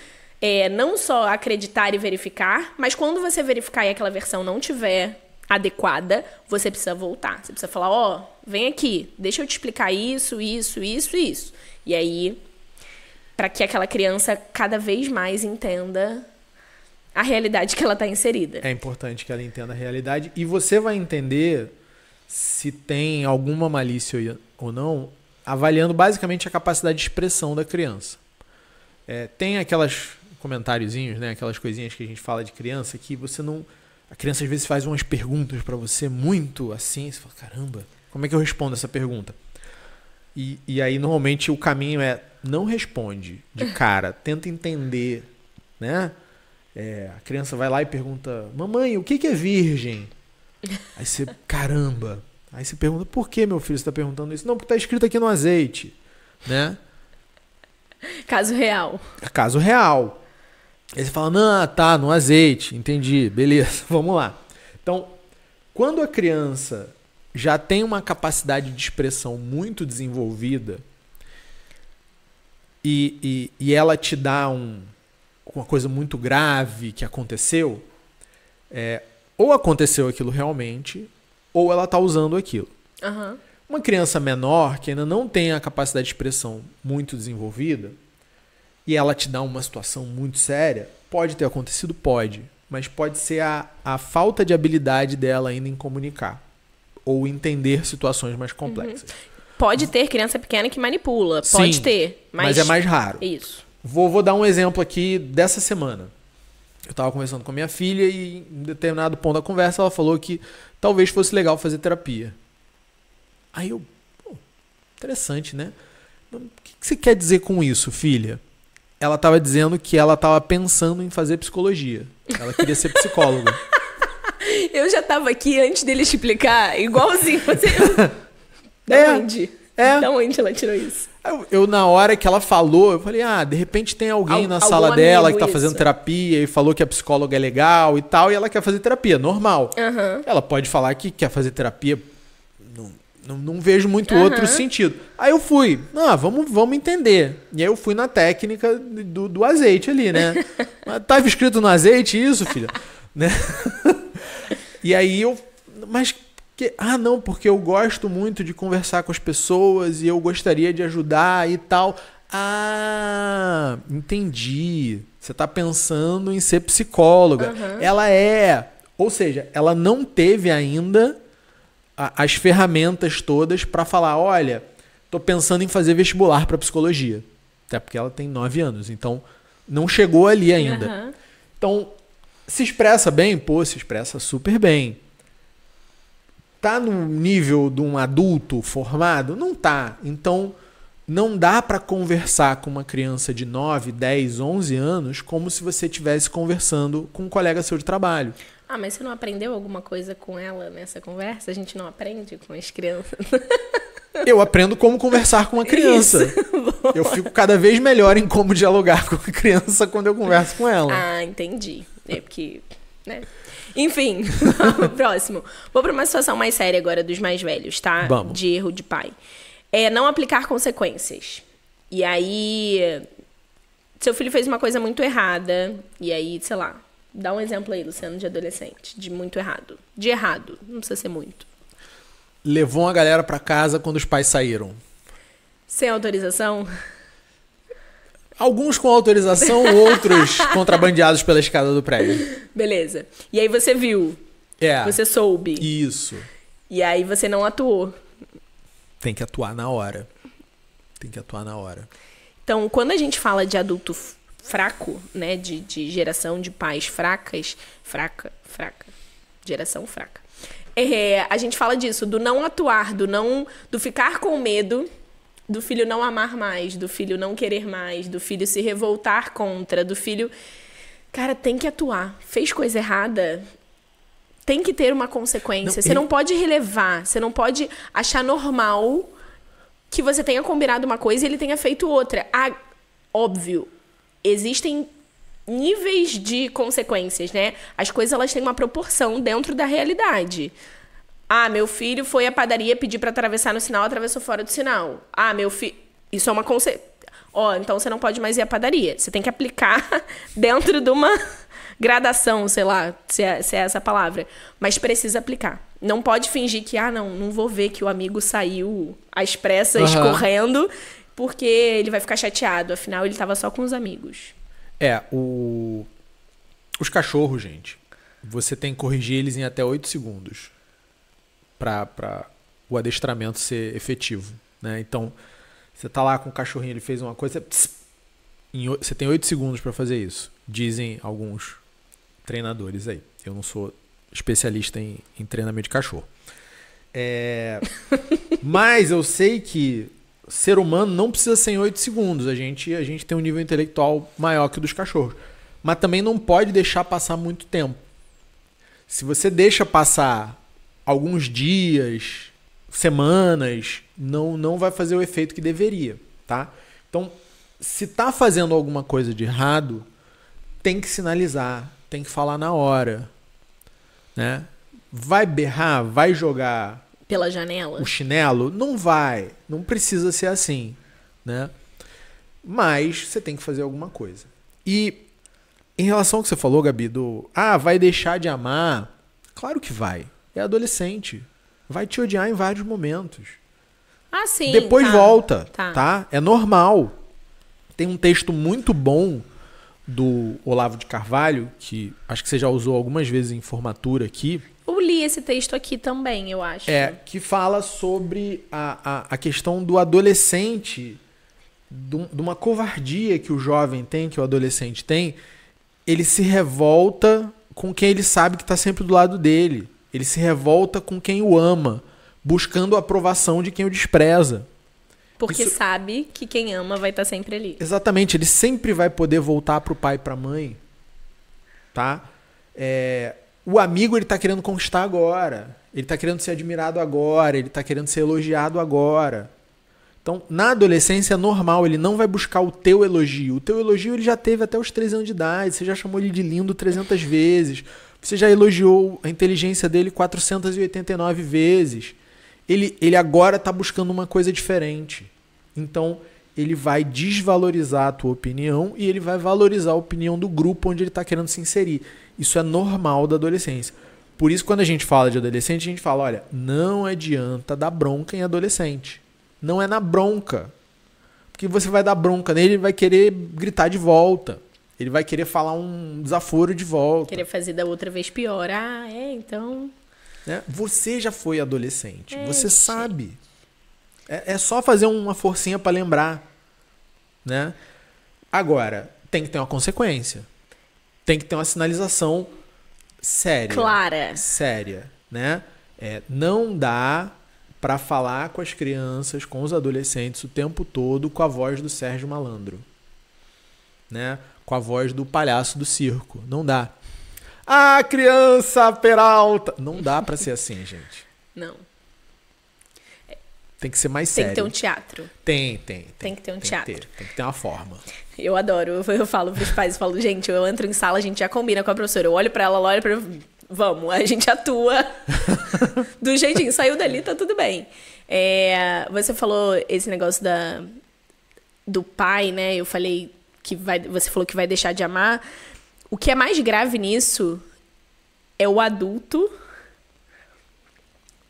não só acreditar e verificar, mas quando você verificar e aquela versão não tiver adequada, você precisa voltar. Você precisa falar, vem aqui, deixa eu te explicar isso. E aí, para que aquela criança cada vez mais entenda a realidade que ela está inserida. É importante que ela entenda a realidade. E você vai entender se tem alguma malícia ou não, avaliando basicamente a capacidade de expressão da criança. Tem aquelas comentáriozinhos, né? Aquelas coisinhas que a gente fala de criança que você não... A criança às vezes faz umas perguntas para você muito assim, você fala, caramba, como é que eu respondo essa pergunta? E aí normalmente o caminho não responde de cara, tenta entender, né? A criança vai lá e pergunta, mamãe, o que é virgem? Aí você, caramba. Aí você pergunta, por que, meu filho, você está perguntando isso? Não, porque está escrito aqui no azeite, né? Caso real. Caso real. Aí você fala, não, tá, no azeite, entendi, beleza, vamos lá. Então, quando a criança já tem uma capacidade de expressão muito desenvolvida e ela te dá uma coisa muito grave que aconteceu, ou aconteceu aquilo realmente, ou ela está usando aquilo. Uhum. Uma criança menor, que ainda não tem a capacidade de expressão muito desenvolvida, e ela te dá uma situação muito séria, pode ter acontecido? Pode. Mas pode ser a falta de habilidade dela ainda em comunicar. Ou entender situações mais complexas. Uhum. Pode ter criança pequena que manipula. Pode Sim, ter. mas é mais raro. Isso. Vou dar um exemplo aqui dessa semana. Eu estava conversando com a minha filha e em determinado ponto da conversa ela falou que talvez fosse legal fazer terapia. Aí eu... interessante, né? O que você quer dizer com isso, filha? Ela estava dizendo que ela estava pensando em fazer psicologia. Ela queria ser psicóloga. Eu já estava aqui antes dele explicar, igualzinho você. Da onde? Da onde ela tirou isso? Eu, na hora que ela falou, eu falei, de repente tem alguém na sala dela que tá fazendo terapia e falou que a psicóloga é legal e tal, e ela quer fazer terapia, normal. Uhum. Ela pode falar que quer fazer terapia, não vejo muito outro sentido. Aí eu fui, vamos entender. E aí eu fui na técnica do azeite ali, né? Tava escrito no azeite isso, filha? Né? E aí eu... porque eu gosto muito de conversar com as pessoas e eu gostaria de ajudar e tal. Entendi. Você está pensando em ser psicóloga. Ela é... Ou seja, ela não teve ainda as ferramentas todas para falar, olha, tô pensando em fazer vestibular para psicologia. Até porque ela tem 9 anos. Então, não chegou ali ainda. Então, se expressa bem? Pô, se expressa super bem. Tá no nível de um adulto formado? Não tá. Então, não dá para conversar com uma criança de 9, 10, 11 anos como se você estivesse conversando com um colega seu de trabalho. Ah, mas você não aprendeu alguma coisa com ela nessa conversa? A gente não aprende com as crianças? Eu aprendo como conversar com uma criança. Eu fico cada vez melhor em como dialogar com a criança quando eu converso com ela. Ah, entendi. É porque, né? Enfim, próximo. Vou para uma situação mais séria agora dos mais velhos, tá? Vamos. De erro de pai. É não aplicar consequências. E aí, seu filho fez uma coisa muito errada, e aí, sei lá, dá um exemplo aí, Luciano, de adolescente, de muito errado. De errado, não precisa ser muito. Levou uma galera pra casa quando os pais saíram. Sem autorização? Alguns com autorização, outros contrabandeados pela escada do prédio. Beleza. E aí você viu. É. Você soube. Isso. E aí você não atuou. Tem que atuar na hora. Tem que atuar na hora. Então, quando a gente fala de adulto fraco, né? De geração de pais fracas. Fraca. Geração fraca. A gente fala disso, do não atuar, do ficar com medo, do filho não amar mais, do filho não querer mais, do filho se revoltar contra, do filho... Cara, tem que atuar. Fez coisa errada, tem que ter uma consequência. Você não pode relevar, você não pode achar normal que você tenha combinado uma coisa e ele tenha feito outra. Ah, óbvio, existem níveis de consequências, né? As coisas, elas têm uma proporção dentro da realidade. Ah, meu filho foi à padaria pedir para atravessar no sinal, atravessou fora do sinal. Ah, meu filho... Isso é uma consequência. Então você não pode mais ir à padaria. Você tem que aplicar dentro de uma gradação, sei lá, se é essa a palavra. Mas precisa aplicar. Não pode fingir que, não vou ver que o amigo saiu às pressas correndo, porque ele vai ficar chateado. Afinal, ele estava só com os amigos. Os cachorros, gente, você tem que corrigir eles em até 8 segundos para o adestramento ser efetivo, né? Então, você tá lá com o cachorrinho, ele fez uma coisa, você tem 8 segundos para fazer isso, dizem alguns treinadores aí. Eu não sou especialista em treinamento de cachorro. Mas eu sei que ser humano não precisa ser em 8 segundos. A gente tem um nível intelectual maior que o dos cachorros. Mas também não pode deixar passar muito tempo. Se você deixa passar alguns dias, semanas, não vai fazer o efeito que deveria, tá? Então, se tá fazendo alguma coisa de errado, tem que sinalizar, tem que falar na hora, né? Vai berrar, vai jogar pela janela o chinelo? Não vai, não precisa ser assim, né? Mas você tem que fazer alguma coisa. E em relação ao que você falou, Gabi, vai deixar de amar? Claro que vai. É adolescente. Vai te odiar em vários momentos. Ah, sim. Depois volta, tá? É normal. Tem um texto muito bom do Olavo de Carvalho, que acho que você já usou algumas vezes em formatura aqui. Eu li esse texto aqui também, eu acho. Que fala sobre a questão do adolescente, de uma covardia que o jovem tem, que o adolescente tem. Ele se revolta com quem ele sabe que está sempre do lado dele. Ele se revolta com quem o ama, buscando a aprovação de quem o despreza. Porque sabe que quem ama vai estar sempre ali. Exatamente, ele sempre vai poder voltar pro pai e pra mãe. Tá? O amigo, ele tá querendo conquistar agora. Ele tá querendo ser admirado agora. Ele tá querendo ser elogiado agora. Então, na adolescência é normal, ele não vai buscar o teu elogio. O teu elogio ele já teve até os 3 anos de idade. Você já chamou ele de lindo 300 vezes. Você já elogiou a inteligência dele 489 vezes. Ele agora está buscando uma coisa diferente. Então, ele vai desvalorizar a tua opinião e ele vai valorizar a opinião do grupo onde ele está querendo se inserir. Isso é normal da adolescência. Por isso, quando a gente fala de adolescente, a gente fala, olha, não adianta dar bronca em adolescente. Não é na bronca. Porque você vai dar bronca nele, ele vai querer gritar de volta. Ele vai querer falar um desaforo de volta. Querer fazer da outra vez pior. Então... Né? Você já foi adolescente. Você sabe. É só fazer uma forcinha pra lembrar. Né? Agora, tem que ter uma consequência. Tem que ter uma sinalização séria. Clara. Séria. Né? Não dá pra falar com as crianças, com os adolescentes o tempo todo com a voz do Sérgio Malandro. Né? Com a voz do palhaço do circo. Não dá. Ah, criança Peralta! Não dá pra ser assim, gente. Não. Tem que ser mais sério. Tem que ter um teatro. Tem que ter um teatro. Tem que ter uma forma. Eu adoro. Eu falo pros pais, eu falo, gente, eu entro em sala, a gente já combina com a professora. Eu olho pra ela olha pra eu... Vamos, a gente atua do jeitinho. Saiu dali, tá tudo bem. Você falou esse negócio do pai, né? Eu falei você falou que vai deixar de amar. O que é mais grave nisso é o adulto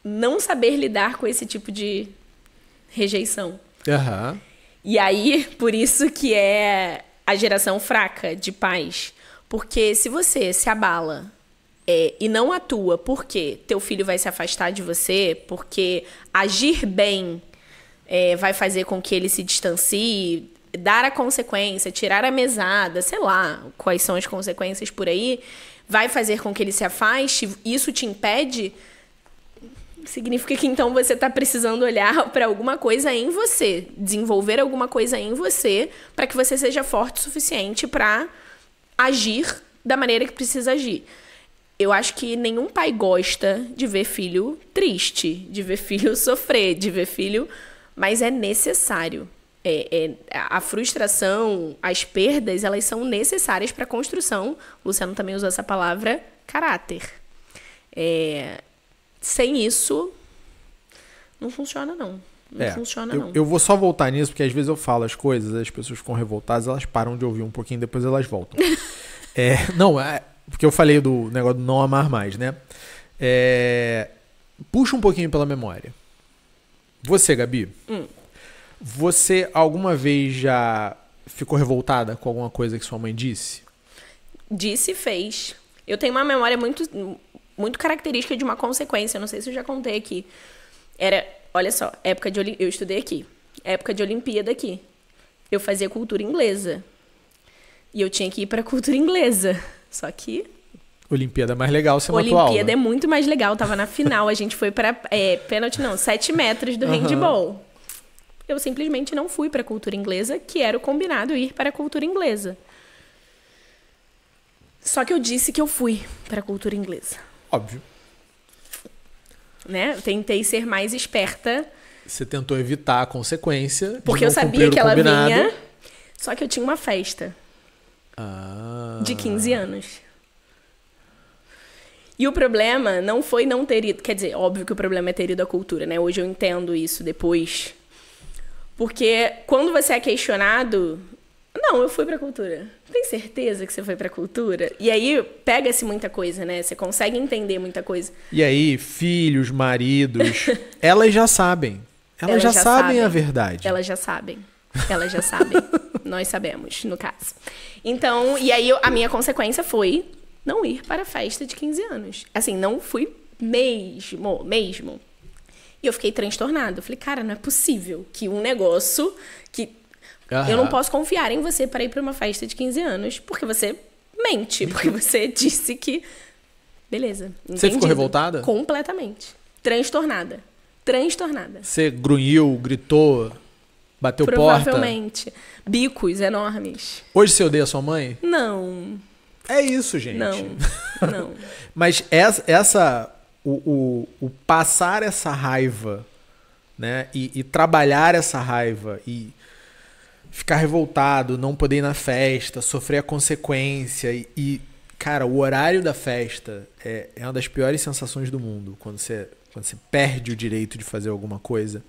não saber lidar com esse tipo de rejeição. Uhum. E aí, por isso que é a geração fraca de pais. Porque se você se abala e não atua porque teu filho vai se afastar de você, porque agir bem vai fazer com que ele se distancie, dar a consequência, tirar a mesada, sei lá quais são as consequências por aí, vai fazer com que ele se afaste, isso te impede, significa que então você está precisando olhar para alguma coisa em você, desenvolver alguma coisa em você, para que você seja forte o suficiente para agir da maneira que precisa agir. Eu acho que nenhum pai gosta de ver filho triste, de ver filho sofrer, de ver filho... Mas é necessário. A frustração, as perdas, elas são necessárias para a construção. O Luciano também usou essa palavra, caráter. Sem isso, não funciona, não. Não funciona, não. Eu vou só voltar nisso, porque às vezes eu falo as coisas, as pessoas ficam revoltadas, elas param de ouvir um pouquinho, depois elas voltam. Porque eu falei do negócio do não amar mais, né? Puxa um pouquinho pela memória. Você, Gabi, você alguma vez já ficou revoltada com alguma coisa que sua mãe disse? Disse e fez. Eu tenho uma memória muito característica de uma consequência, não sei se eu já contei aqui. Olha só, eu estudei aqui, época de Olimpíada aqui. Eu fazia cultura inglesa. E eu tinha que ir pra cultura inglesa. Só que... Olimpíada é mais legal, você matou aula. Olimpíada é muito mais legal. Tava na final, a gente foi pra... pênalti não, 7 metros do handball. Eu simplesmente não fui pra cultura inglesa, que era o combinado ir para a cultura inglesa. Só que eu disse que eu fui pra cultura inglesa. Óbvio. Né? Eu tentei ser mais esperta. Você tentou evitar a consequência. Porque eu sabia que ela vinha. Só que eu tinha uma festa. De 15 anos. E o problema não foi não ter ido... Quer dizer, óbvio que o problema é ter ido à cultura, né? Hoje eu entendo isso depois. Porque quando você é questionado... Não, eu fui pra cultura. Tem certeza que você foi pra cultura? E aí pega-se muita coisa, né? Você consegue entender muita coisa. E aí, filhos, maridos... elas já sabem. Elas já sabem a verdade. Elas já sabem. Elas já sabem. Nós sabemos, no caso. Então, e aí a minha consequência foi não ir para a festa de 15 anos. Assim, não fui mesmo. E eu fiquei transtornada. Eu falei, cara, não é possível que um negócio que... Eu não posso confiar em você para ir para uma festa de 15 anos, porque você mente, porque você disse que... Beleza. Entendido. Você ficou revoltada? Completamente. Transtornada. Você grunhiu, gritou... Bateu Provavelmente. porta? Bicos enormes. Hoje você odeia sua mãe? Não. É isso, gente. Não. Mas o passar essa raiva, né? E trabalhar essa raiva e ficar revoltado, não poder ir na festa, sofrer a consequência e cara, o horário da festa é uma das piores sensações do mundo. Quando você perde o direito de fazer alguma coisa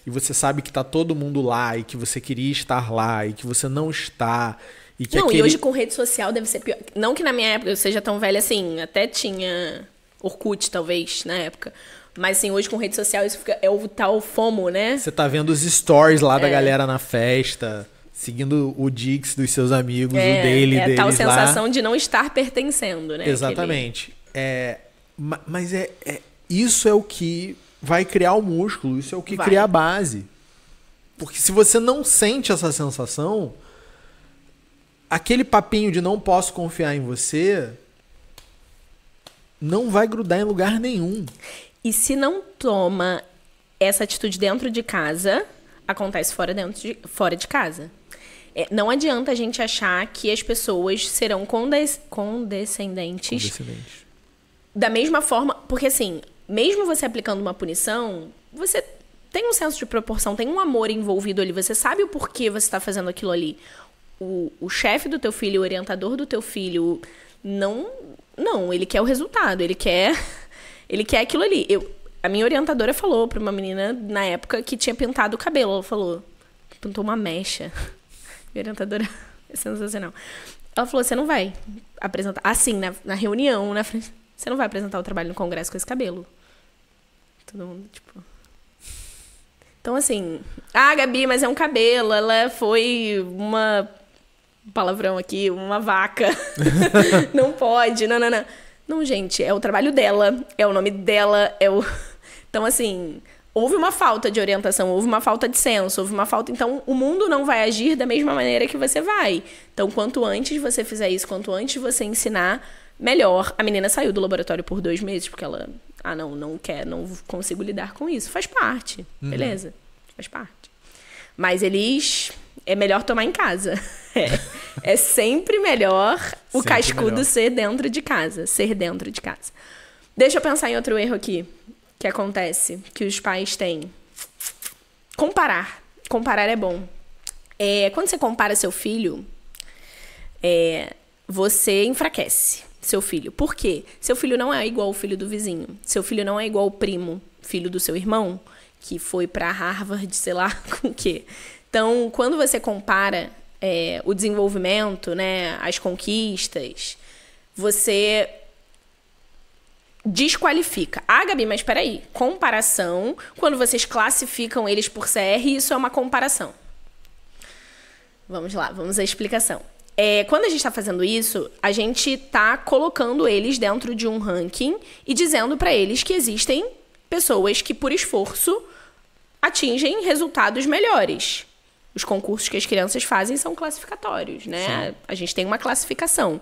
e você sabe que tá todo mundo lá e que você queria estar lá e que você não está. E hoje com rede social deve ser pior. Não que na minha época eu seja tão velha assim, até tinha Orkut talvez na época. Mas assim, hoje com rede social isso é o tal FOMO, né? Você tá vendo os stories lá da galera na festa. seguindo o Dix dos seus amigos, o daily deles tal lá. sensação de não estar pertencendo, né? Exatamente. Mas isso é o que vai criar o músculo, isso é o que cria a base. Porque se você não sente essa sensação, aquele papinho de não posso confiar em você não vai grudar em lugar nenhum. E se não toma essa atitude dentro de casa, acontece fora de casa. Não adianta a gente achar que as pessoas serão condescendentes da mesma forma. Porque assim, mesmo você aplicando uma punição, você tem um senso de proporção, tem um amor envolvido ali. Você sabe o porquê você está fazendo aquilo ali. O chefe do teu filho, o orientador do teu filho, não, ele quer o resultado, ele quer aquilo ali. A minha orientadora falou pra uma menina na época que tinha pintado o cabelo. Ela falou, pintou uma mecha. Minha orientadora é sensacional. Ela falou, você não vai apresentar, assim, na reunião, na frente, você não vai apresentar o trabalho no congresso com esse cabelo. Todo mundo, tipo... Então, assim, Gabi, mas é um cabelo, ela foi uma... palavrão aqui, uma vaca. Não pode, não. Não, gente, é o trabalho dela, é o nome dela, Então, assim, houve uma falta de orientação, houve uma falta de senso, houve uma falta... Então, o mundo não vai agir da mesma maneira que você vai. Então, quanto antes você fizer isso, quanto antes você ensinar, melhor. A menina saiu do laboratório por 2 meses, porque ela... não consigo lidar com isso. Faz parte, beleza? Faz parte. Mas é melhor tomar em casa. É sempre melhor o sempre cascudo melhor. Ser dentro de casa. Deixa eu pensar em outro erro aqui que acontece, que os pais têm. Comparar. Comparar é bom. Quando você compara seu filho, você enfraquece seu filho. Por quê? Seu filho não é igual ao filho do vizinho. Seu filho não é igual ao primo, filho do seu irmão, que foi pra Harvard, sei lá com o quê. Então, quando você compara o desenvolvimento, né, as conquistas, você desqualifica. Gabi, mas peraí, comparação, quando vocês classificam eles por CR, isso é uma comparação. Vamos lá, vamos à explicação. Quando a gente está fazendo isso, a gente está colocando eles dentro de um ranking e dizendo para eles que existem pessoas que, por esforço, atingem resultados melhores. Os concursos que as crianças fazem são classificatórios, né? Sim. A gente tem uma classificação.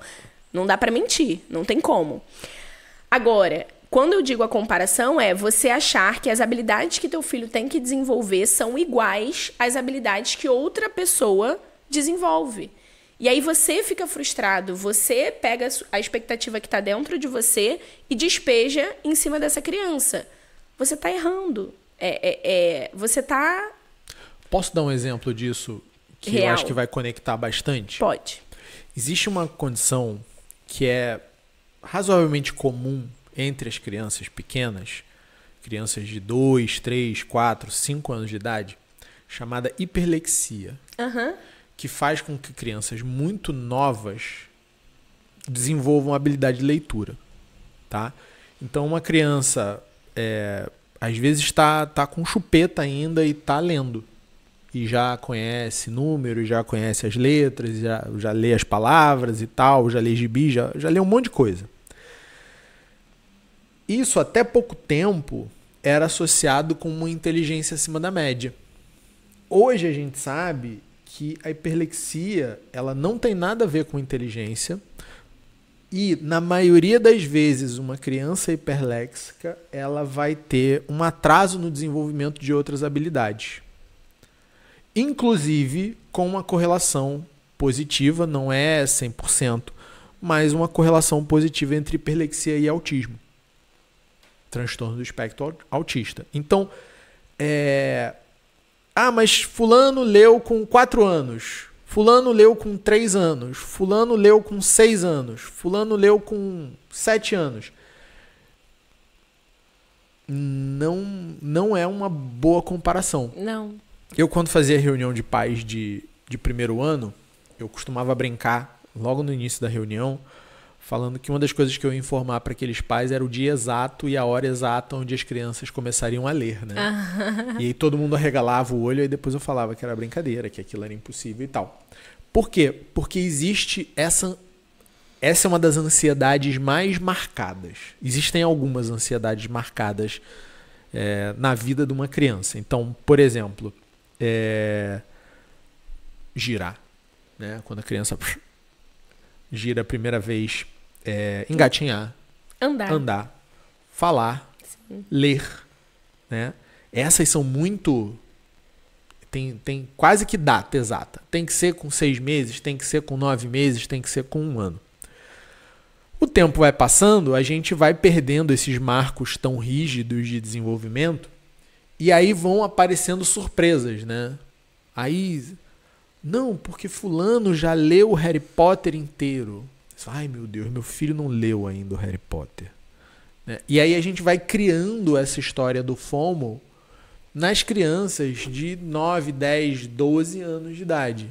Não dá para mentir, não tem como. Agora, quando eu digo a comparação, você achar que as habilidades que teu filho tem que desenvolver são iguais às habilidades que outra pessoa desenvolve. E aí você fica frustrado, você pega a expectativa que está dentro de você e despeja em cima dessa criança. Você está errando. Você está... Posso dar um exemplo disso que real. Eu acho que vai conectar bastante? Pode. Existe uma condição que é razoavelmente comum entre as crianças pequenas, crianças de 2, 3, 4, 5 anos de idade, chamada hiperlexia, que faz com que crianças muito novas desenvolvam habilidade de leitura. Tá? Então, uma criança, às vezes, está com chupeta ainda e está lendo. E já conhece números, já conhece as letras, já lê as palavras e tal, já lê gibi, já lê um monte de coisa. Isso, até pouco tempo, era associado com uma inteligência acima da média. Hoje a gente sabe que a hiperlexia ela não tem nada a ver com inteligência e, na maioria das vezes, uma criança hiperléxica ela vai ter um atraso no desenvolvimento de outras habilidades. Inclusive com uma correlação positiva, não é 100%, mas uma correlação positiva entre hiperlexia e autismo. Transtorno do espectro autista. Então, mas fulano leu com 4 anos, fulano leu com 3 anos, fulano leu com 6 anos, fulano leu com 7 anos. Não é uma boa comparação. Não. Eu, quando fazia reunião de pais de primeiro ano, eu costumava brincar, logo no início da reunião, falando que uma das coisas que eu ia informar para aqueles pais era o dia exato e a hora exata onde as crianças começariam a ler, né? E aí todo mundo arregalava o olho e depois eu falava que era brincadeira, que aquilo era impossível e tal. Por quê? Porque existe essa é uma das ansiedades mais marcadas. Existem algumas ansiedades marcadas na vida de uma criança. Então, por exemplo, girar, né? Quando a criança gira a primeira vez, engatinhar, andar, falar, ler, né? Essas são muito... Tem quase que data exata. Tem que ser com 6 meses, tem que ser com 9 meses, tem que ser com 1 ano. O tempo vai passando, a gente vai perdendo esses marcos tão rígidos de desenvolvimento e aí vão aparecendo surpresas, né? Aí, não, porque fulano já leu o Harry Potter inteiro. Ai, meu Deus, meu filho não leu ainda o Harry Potter. Né? E aí a gente vai criando essa história do FOMO nas crianças de 9, 10, 12 anos de idade.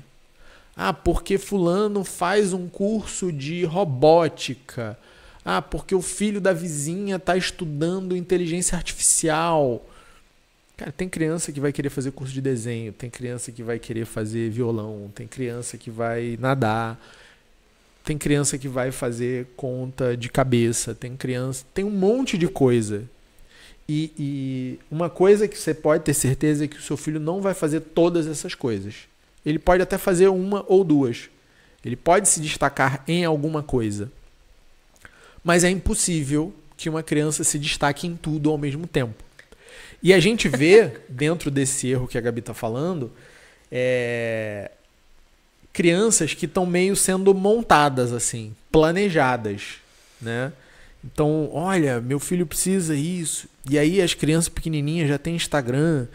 Ah, porque fulano faz um curso de robótica. Ah, porque o filho da vizinha está estudando inteligência artificial. Cara, tem criança que vai querer fazer curso de desenho, tem criança que vai querer fazer violão, tem criança que vai nadar, tem criança que vai fazer conta de cabeça, tem um monte de coisa. E uma coisa que você pode ter certeza é que o seu filho não vai fazer todas essas coisas. Ele pode até fazer uma ou duas. Ele pode se destacar em alguma coisa. Mas é impossível que uma criança se destaque em tudo ao mesmo tempo. E a gente vê, dentro desse erro que a Gabi está falando, crianças que estão meio sendo montadas, assim, planejadas, né? Então, olha, meu filho precisa isso. E aí as crianças pequenininhas já têm Instagram.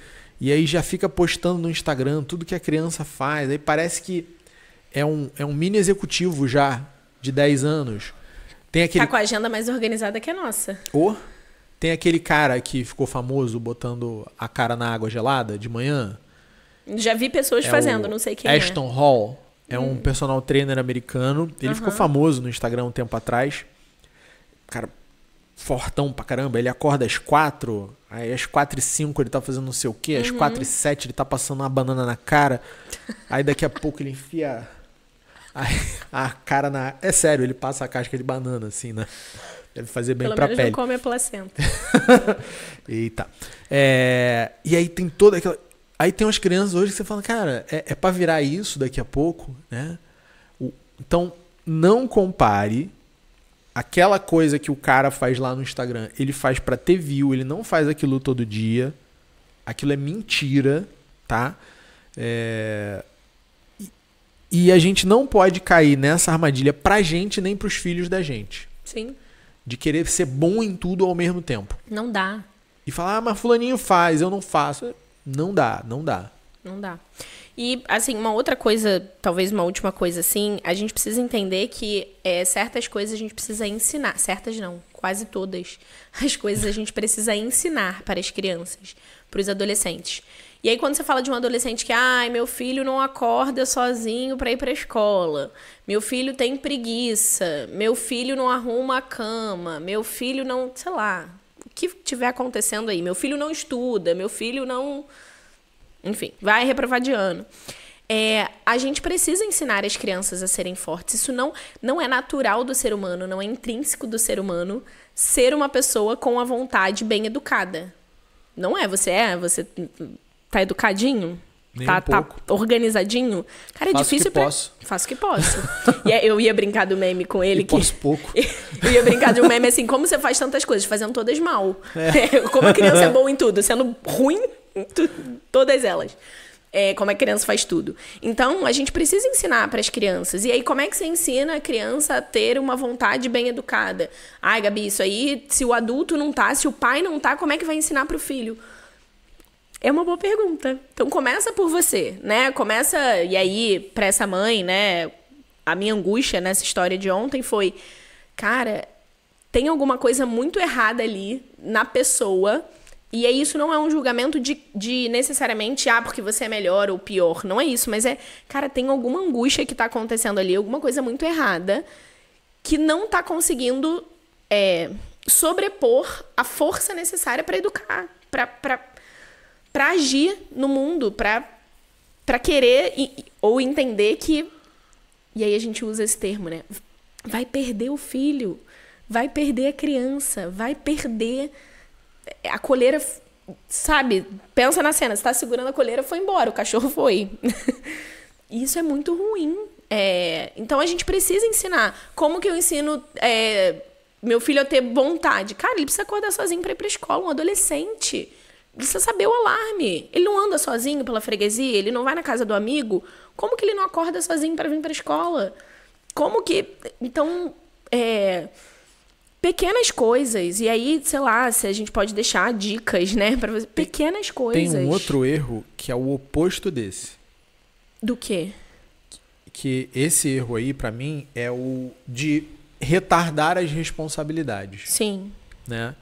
E aí já fica postando no Instagram tudo que a criança faz. Aí parece que é um mini executivo já, de 10 anos. Tem aquele... Tá com a agenda mais organizada que a nossa. Tem aquele cara que ficou famoso botando a cara na água gelada de manhã. Já vi pessoas fazendo, não sei quem Ashton Hall. É um personal trainer americano. Ele ficou famoso no Instagram um tempo atrás. Cara, fortão pra caramba. Ele acorda às 4, aí às 4h05 ele tá fazendo não sei o quê, às 4h07 ele tá passando uma banana na cara, aí daqui a pouco ele enfia a cara na... É sério, ele passa a casca de banana, assim, né? Deve fazer bem pra pele. Pelo menos não come a placenta. Eita. E aí tem toda aquela... Aí tem umas crianças hoje que você fala, cara, é pra virar isso daqui a pouco, né? Então, não compare aquela coisa que o cara faz lá no Instagram. Ele faz pra ter view, ele não faz aquilo todo dia. Aquilo é mentira, tá? E a gente não pode cair nessa armadilha pra gente nem pros filhos da gente. Sim. De querer ser bom em tudo ao mesmo tempo. Não dá. E falar, mas fulaninho faz, eu não faço. Não dá. Não dá. E, assim, uma outra coisa, talvez uma última coisa, assim, a gente precisa entender que certas coisas a gente precisa ensinar. Certas não, quase todas as coisas a gente precisa ensinar para as crianças, para os adolescentes. E aí, quando você fala de um adolescente que, meu filho não acorda sozinho para ir para a escola, meu filho tem preguiça, meu filho não arruma a cama, meu filho não, sei lá, o que tiver acontecendo aí, meu filho não estuda, meu filho não... Enfim, vai reprovar de ano. A gente precisa ensinar as crianças a serem fortes. Isso não é natural do ser humano, não é intrínseco do ser humano ser uma pessoa com a vontade bem educada. Não é? Você tá educadinho? Tá organizadinho? Cara, é difícil pra... Faço o que posso. E eu ia brincar do meme com ele. Posso pouco. Eu ia brincar de um meme assim, como você faz tantas coisas? Fazendo todas mal. Como a criança é boa em tudo, sendo ruim em todas elas. Como a criança faz tudo. Então, a gente precisa ensinar para as crianças. E aí, como é que você ensina a criança a ter uma vontade bem educada? Ai, Gabi, isso aí, se o adulto não tá, se o pai não tá, como é que vai ensinar pro filho? É uma boa pergunta. Então, começa por você, né? E aí, para essa mãe, né? A minha angústia nessa história de ontem foi... Cara, tem alguma coisa muito errada ali na pessoa... E isso não é um julgamento de necessariamente, porque você é melhor ou pior. Não é isso, mas cara, tem alguma angústia que tá acontecendo ali, alguma coisa muito errada. que não tá conseguindo sobrepor a força necessária para educar, para agir no mundo, para querer ou entender que, e aí a gente usa esse termo, né? Vai perder o filho, vai perder a criança, vai perder a coleira, sabe? Pensa na cena, você tá segurando a coleira, foi embora, o cachorro foi. Isso é muito ruim. Então a gente precisa ensinar. Como que eu ensino meu filho a ter vontade? Cara, ele precisa acordar sozinho para ir pra escola, um adolescente. Ele precisa saber o alarme. Ele não anda sozinho pela freguesia, ele não vai na casa do amigo. Como que ele não acorda sozinho para vir pra escola? Como que... Então, pequenas coisas. E aí, sei lá, se a gente pode deixar dicas, né? Pequenas coisas. Tem um outro erro que é o oposto desse. Do quê? Que esse erro aí, pra mim, é o de retardar as responsabilidades. Sim. Né?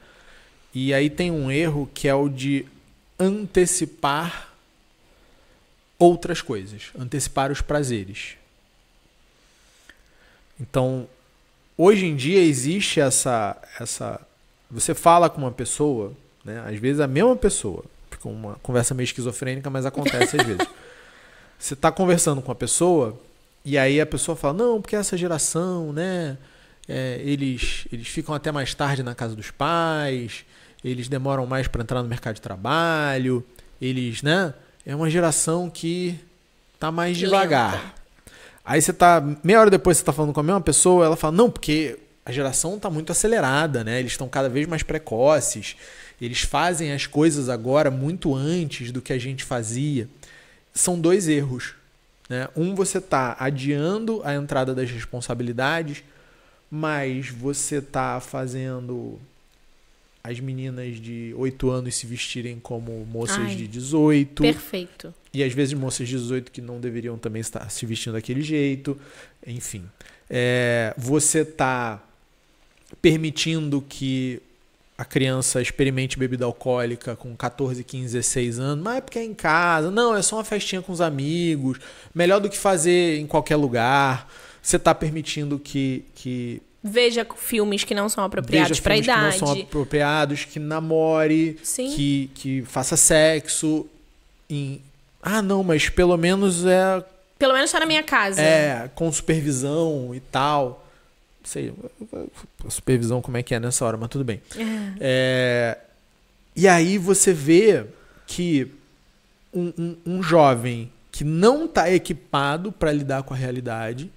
E aí tem um erro que é o de antecipar outras coisas. Antecipar os prazeres. Então, hoje em dia existe essa... Você fala com uma pessoa, né? Às vezes a mesma pessoa. Fica uma conversa meio esquizofrênica, mas acontece às vezes. Você está conversando com a pessoa e aí a pessoa fala, não, porque essa geração, né? Eles ficam até mais tarde na casa dos pais, eles demoram mais para entrar no mercado de trabalho, eles, né? É uma geração que tá mais devagar. Lenta. Aí você tá, meia hora depois você tá falando com a mesma pessoa, ela fala, não, porque a geração tá muito acelerada, né? Eles estão cada vez mais precoces, eles fazem as coisas agora muito antes do que a gente fazia. São dois erros, né? Um, você tá adiando a entrada das responsabilidades, mas você está fazendo as meninas de 8 anos se vestirem como moças de 18. Perfeito. E às vezes moças de 18 que não deveriam também estar se vestindo daquele jeito. Enfim. Você está permitindo que a criança experimente bebida alcoólica com 14, 15, 16 anos. Mas é porque é em casa. Não, é só uma festinha com os amigos. Melhor do que fazer em qualquer lugar. Você está permitindo que veja filmes que não são apropriados para a idade. Que não são apropriados, que namore, que faça sexo. Não, mas pelo menos Pelo menos está na minha casa. Com supervisão e tal. Não sei, a supervisão como é que é nessa hora, mas tudo bem. E aí você vê que um jovem que não está equipado para lidar com a realidade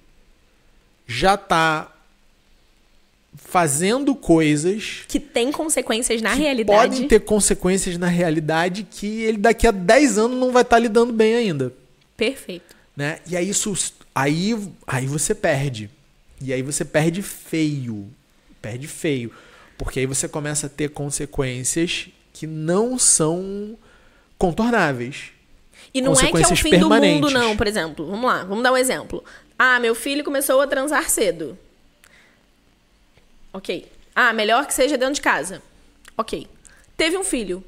já está fazendo coisas que têm consequências na realidade. Podem ter consequências na realidade que ele daqui a 10 anos não vai estar lidando bem ainda. Perfeito. Né? E aí, aí você perde. E aí você perde feio. Perde feio. Porque aí você começa a ter consequências que não são contornáveis. E não é que é o fim do mundo, não, por exemplo. Vamos lá, vamos dar um exemplo. Meu filho começou a transar cedo. Ok. Melhor que seja dentro de casa. Ok. Teve um filho.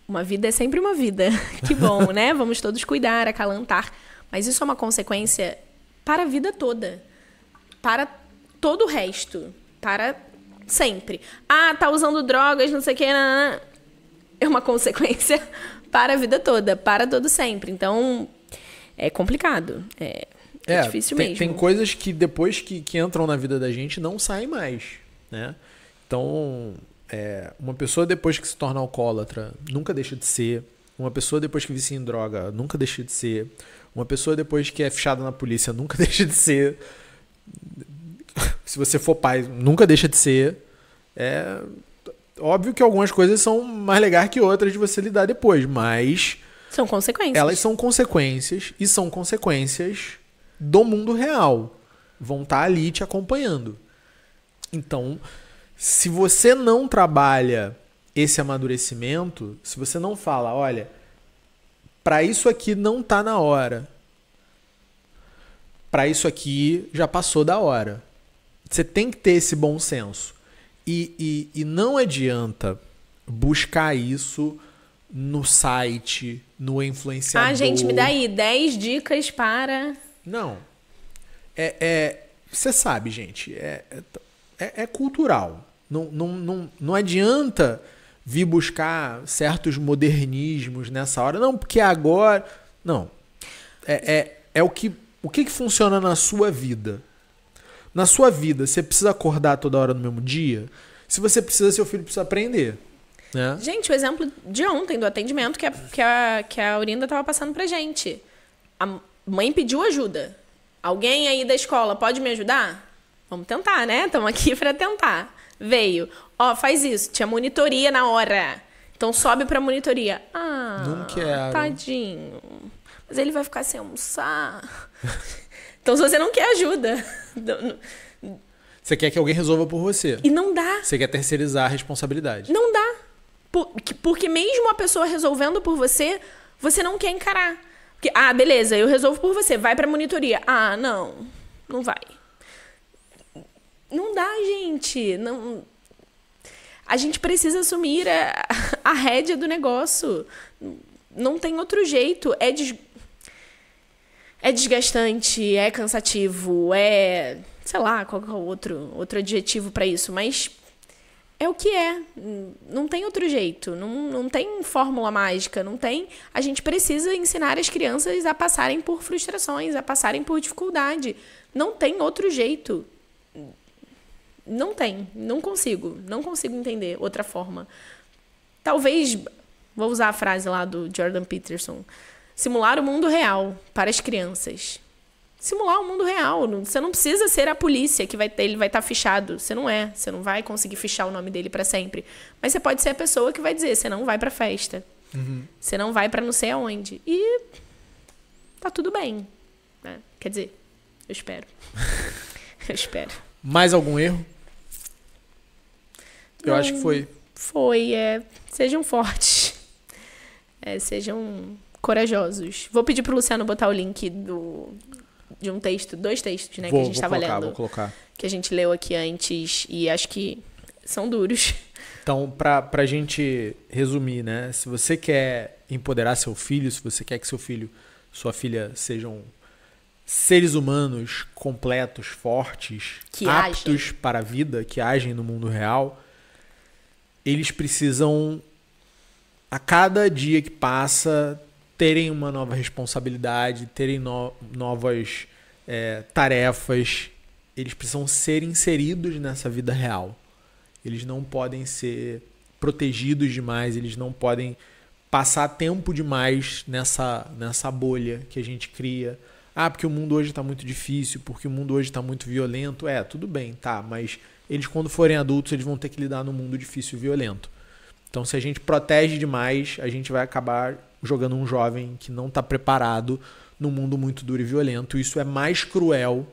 Uma vida é sempre uma vida. Que bom, né? Vamos todos cuidar, acalantar. Mas isso é uma consequência para a vida toda. Para todo o resto. Para sempre. Tá usando drogas, não sei o que. Não. É uma consequência para a vida toda. Para todo sempre. Então, é complicado. É difícil mesmo. Tem coisas que depois que entram na vida da gente não saem mais, né? Então, uma pessoa depois que se torna alcoólatra nunca deixa de ser. Uma pessoa depois que vicia em droga nunca deixa de ser. Uma pessoa depois que é fichada na polícia nunca deixa de ser. Se você for pai, nunca deixa de ser. Óbvio que algumas coisas são mais legais que outras de você lidar depois, mas... São consequências. Elas são consequências e são consequências do mundo real. Vão estar ali te acompanhando. Então, se você não trabalha esse amadurecimento, se você não fala, olha, para isso aqui não tá na hora. Para isso aqui já passou da hora. Você tem que ter esse bom senso. E não adianta buscar isso no site, no influenciador. Gente, me dá aí 10 dicas para... Não. Você sabe, gente, é cultural. Não adianta vir buscar certos modernismos nessa hora. Não, porque agora... Não. O que funciona na sua vida? Na sua vida, você precisa acordar toda hora no mesmo dia? Se você precisa, seu filho precisa aprender. Né? Gente, o exemplo de ontem, do atendimento que a Aurinda estava passando pra gente. A mãe pediu ajuda. Alguém aí da escola pode me ajudar? Vamos tentar, né? Estamos aqui para tentar. Veio. Ó, faz isso. Tinha monitoria na hora. Então sobe pra monitoria. Ah, não quero. Tadinho. Mas ele vai ficar sem almoçar. Então se você não quer ajuda... Você quer que alguém resolva por você. E não dá. Você quer terceirizar a responsabilidade. Não dá. Porque mesmo a pessoa resolvendo por você, você não quer encarar. Porque, beleza, eu resolvo por você. Vai pra monitoria. Não vai. Não dá, gente. Não... A gente precisa assumir a rédea do negócio. Não tem outro jeito. É desgastante, é cansativo, sei lá, qual é o outro adjetivo para isso, mas é o que é. Não tem outro jeito, não tem fórmula mágica, não tem. A gente precisa ensinar as crianças a passarem por frustrações, a passarem por dificuldade. Não tem outro jeito. Não tem, não consigo entender outra forma. Talvez, vou usar a frase lá do Jordan Peterson, simular o mundo real para as crianças. Simular o mundo real. Você não precisa ser a polícia que ele vai estar fichado. Você não é. Você não vai conseguir fichar o nome dele para sempre. Mas você pode ser a pessoa que vai dizer, você não vai para festa. Uhum. Você não vai para não sei aonde. E tá tudo bem. Né? Quer dizer, eu espero. Eu espero. Mais algum erro? Eu acho que foi. Foi. Sejam fortes. Sejam corajosos. Vou pedir pro Luciano botar o link de um texto, 2 textos, né, que a gente estava lendo. Vou colocar. Que a gente leu aqui antes e acho que são duros. Então, pra gente resumir, né? Se você quer empoderar seu filho, se você quer que seu filho, sua filha sejam seres humanos completos, fortes, que aptos agem para a vida, que agem no mundo real, eles precisam, a cada dia que passa, terem uma nova responsabilidade, terem novas tarefas. Eles precisam ser inseridos nessa vida real. Eles não podem ser protegidos demais, eles não podem passar tempo demais nessa bolha que a gente cria. Porque o mundo hoje está muito difícil, porque o mundo hoje está muito violento. Tudo bem, tá, mas eles quando forem adultos, eles vão ter que lidar num mundo difícil e violento. Então, se a gente protege demais, a gente vai acabar jogando um jovem que não está preparado num mundo muito duro e violento. Isso é mais cruel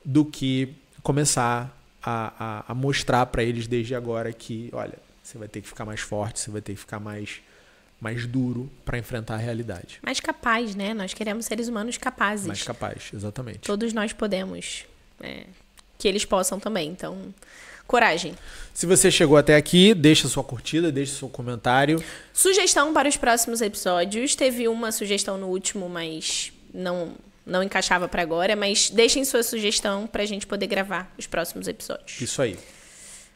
do que começar a mostrar para eles desde agora que, olha, você vai ter que ficar mais forte, você vai ter que ficar mais duro para enfrentar a realidade. Mais capaz, né? Nós queremos seres humanos capazes. Mais capaz, exatamente. Todos nós podemos. Que eles possam também. Então, coragem. Se você chegou até aqui, deixa sua curtida, deixa seu comentário. Sugestão para os próximos episódios. Teve uma sugestão no último, mas não encaixava para agora. Mas deixem sua sugestão para a gente poder gravar os próximos episódios. Isso aí.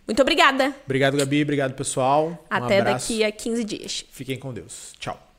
Muito obrigada. Obrigado, Gabi. Obrigado, pessoal. Até daqui a 15 dias. Fiquem com Deus. Tchau.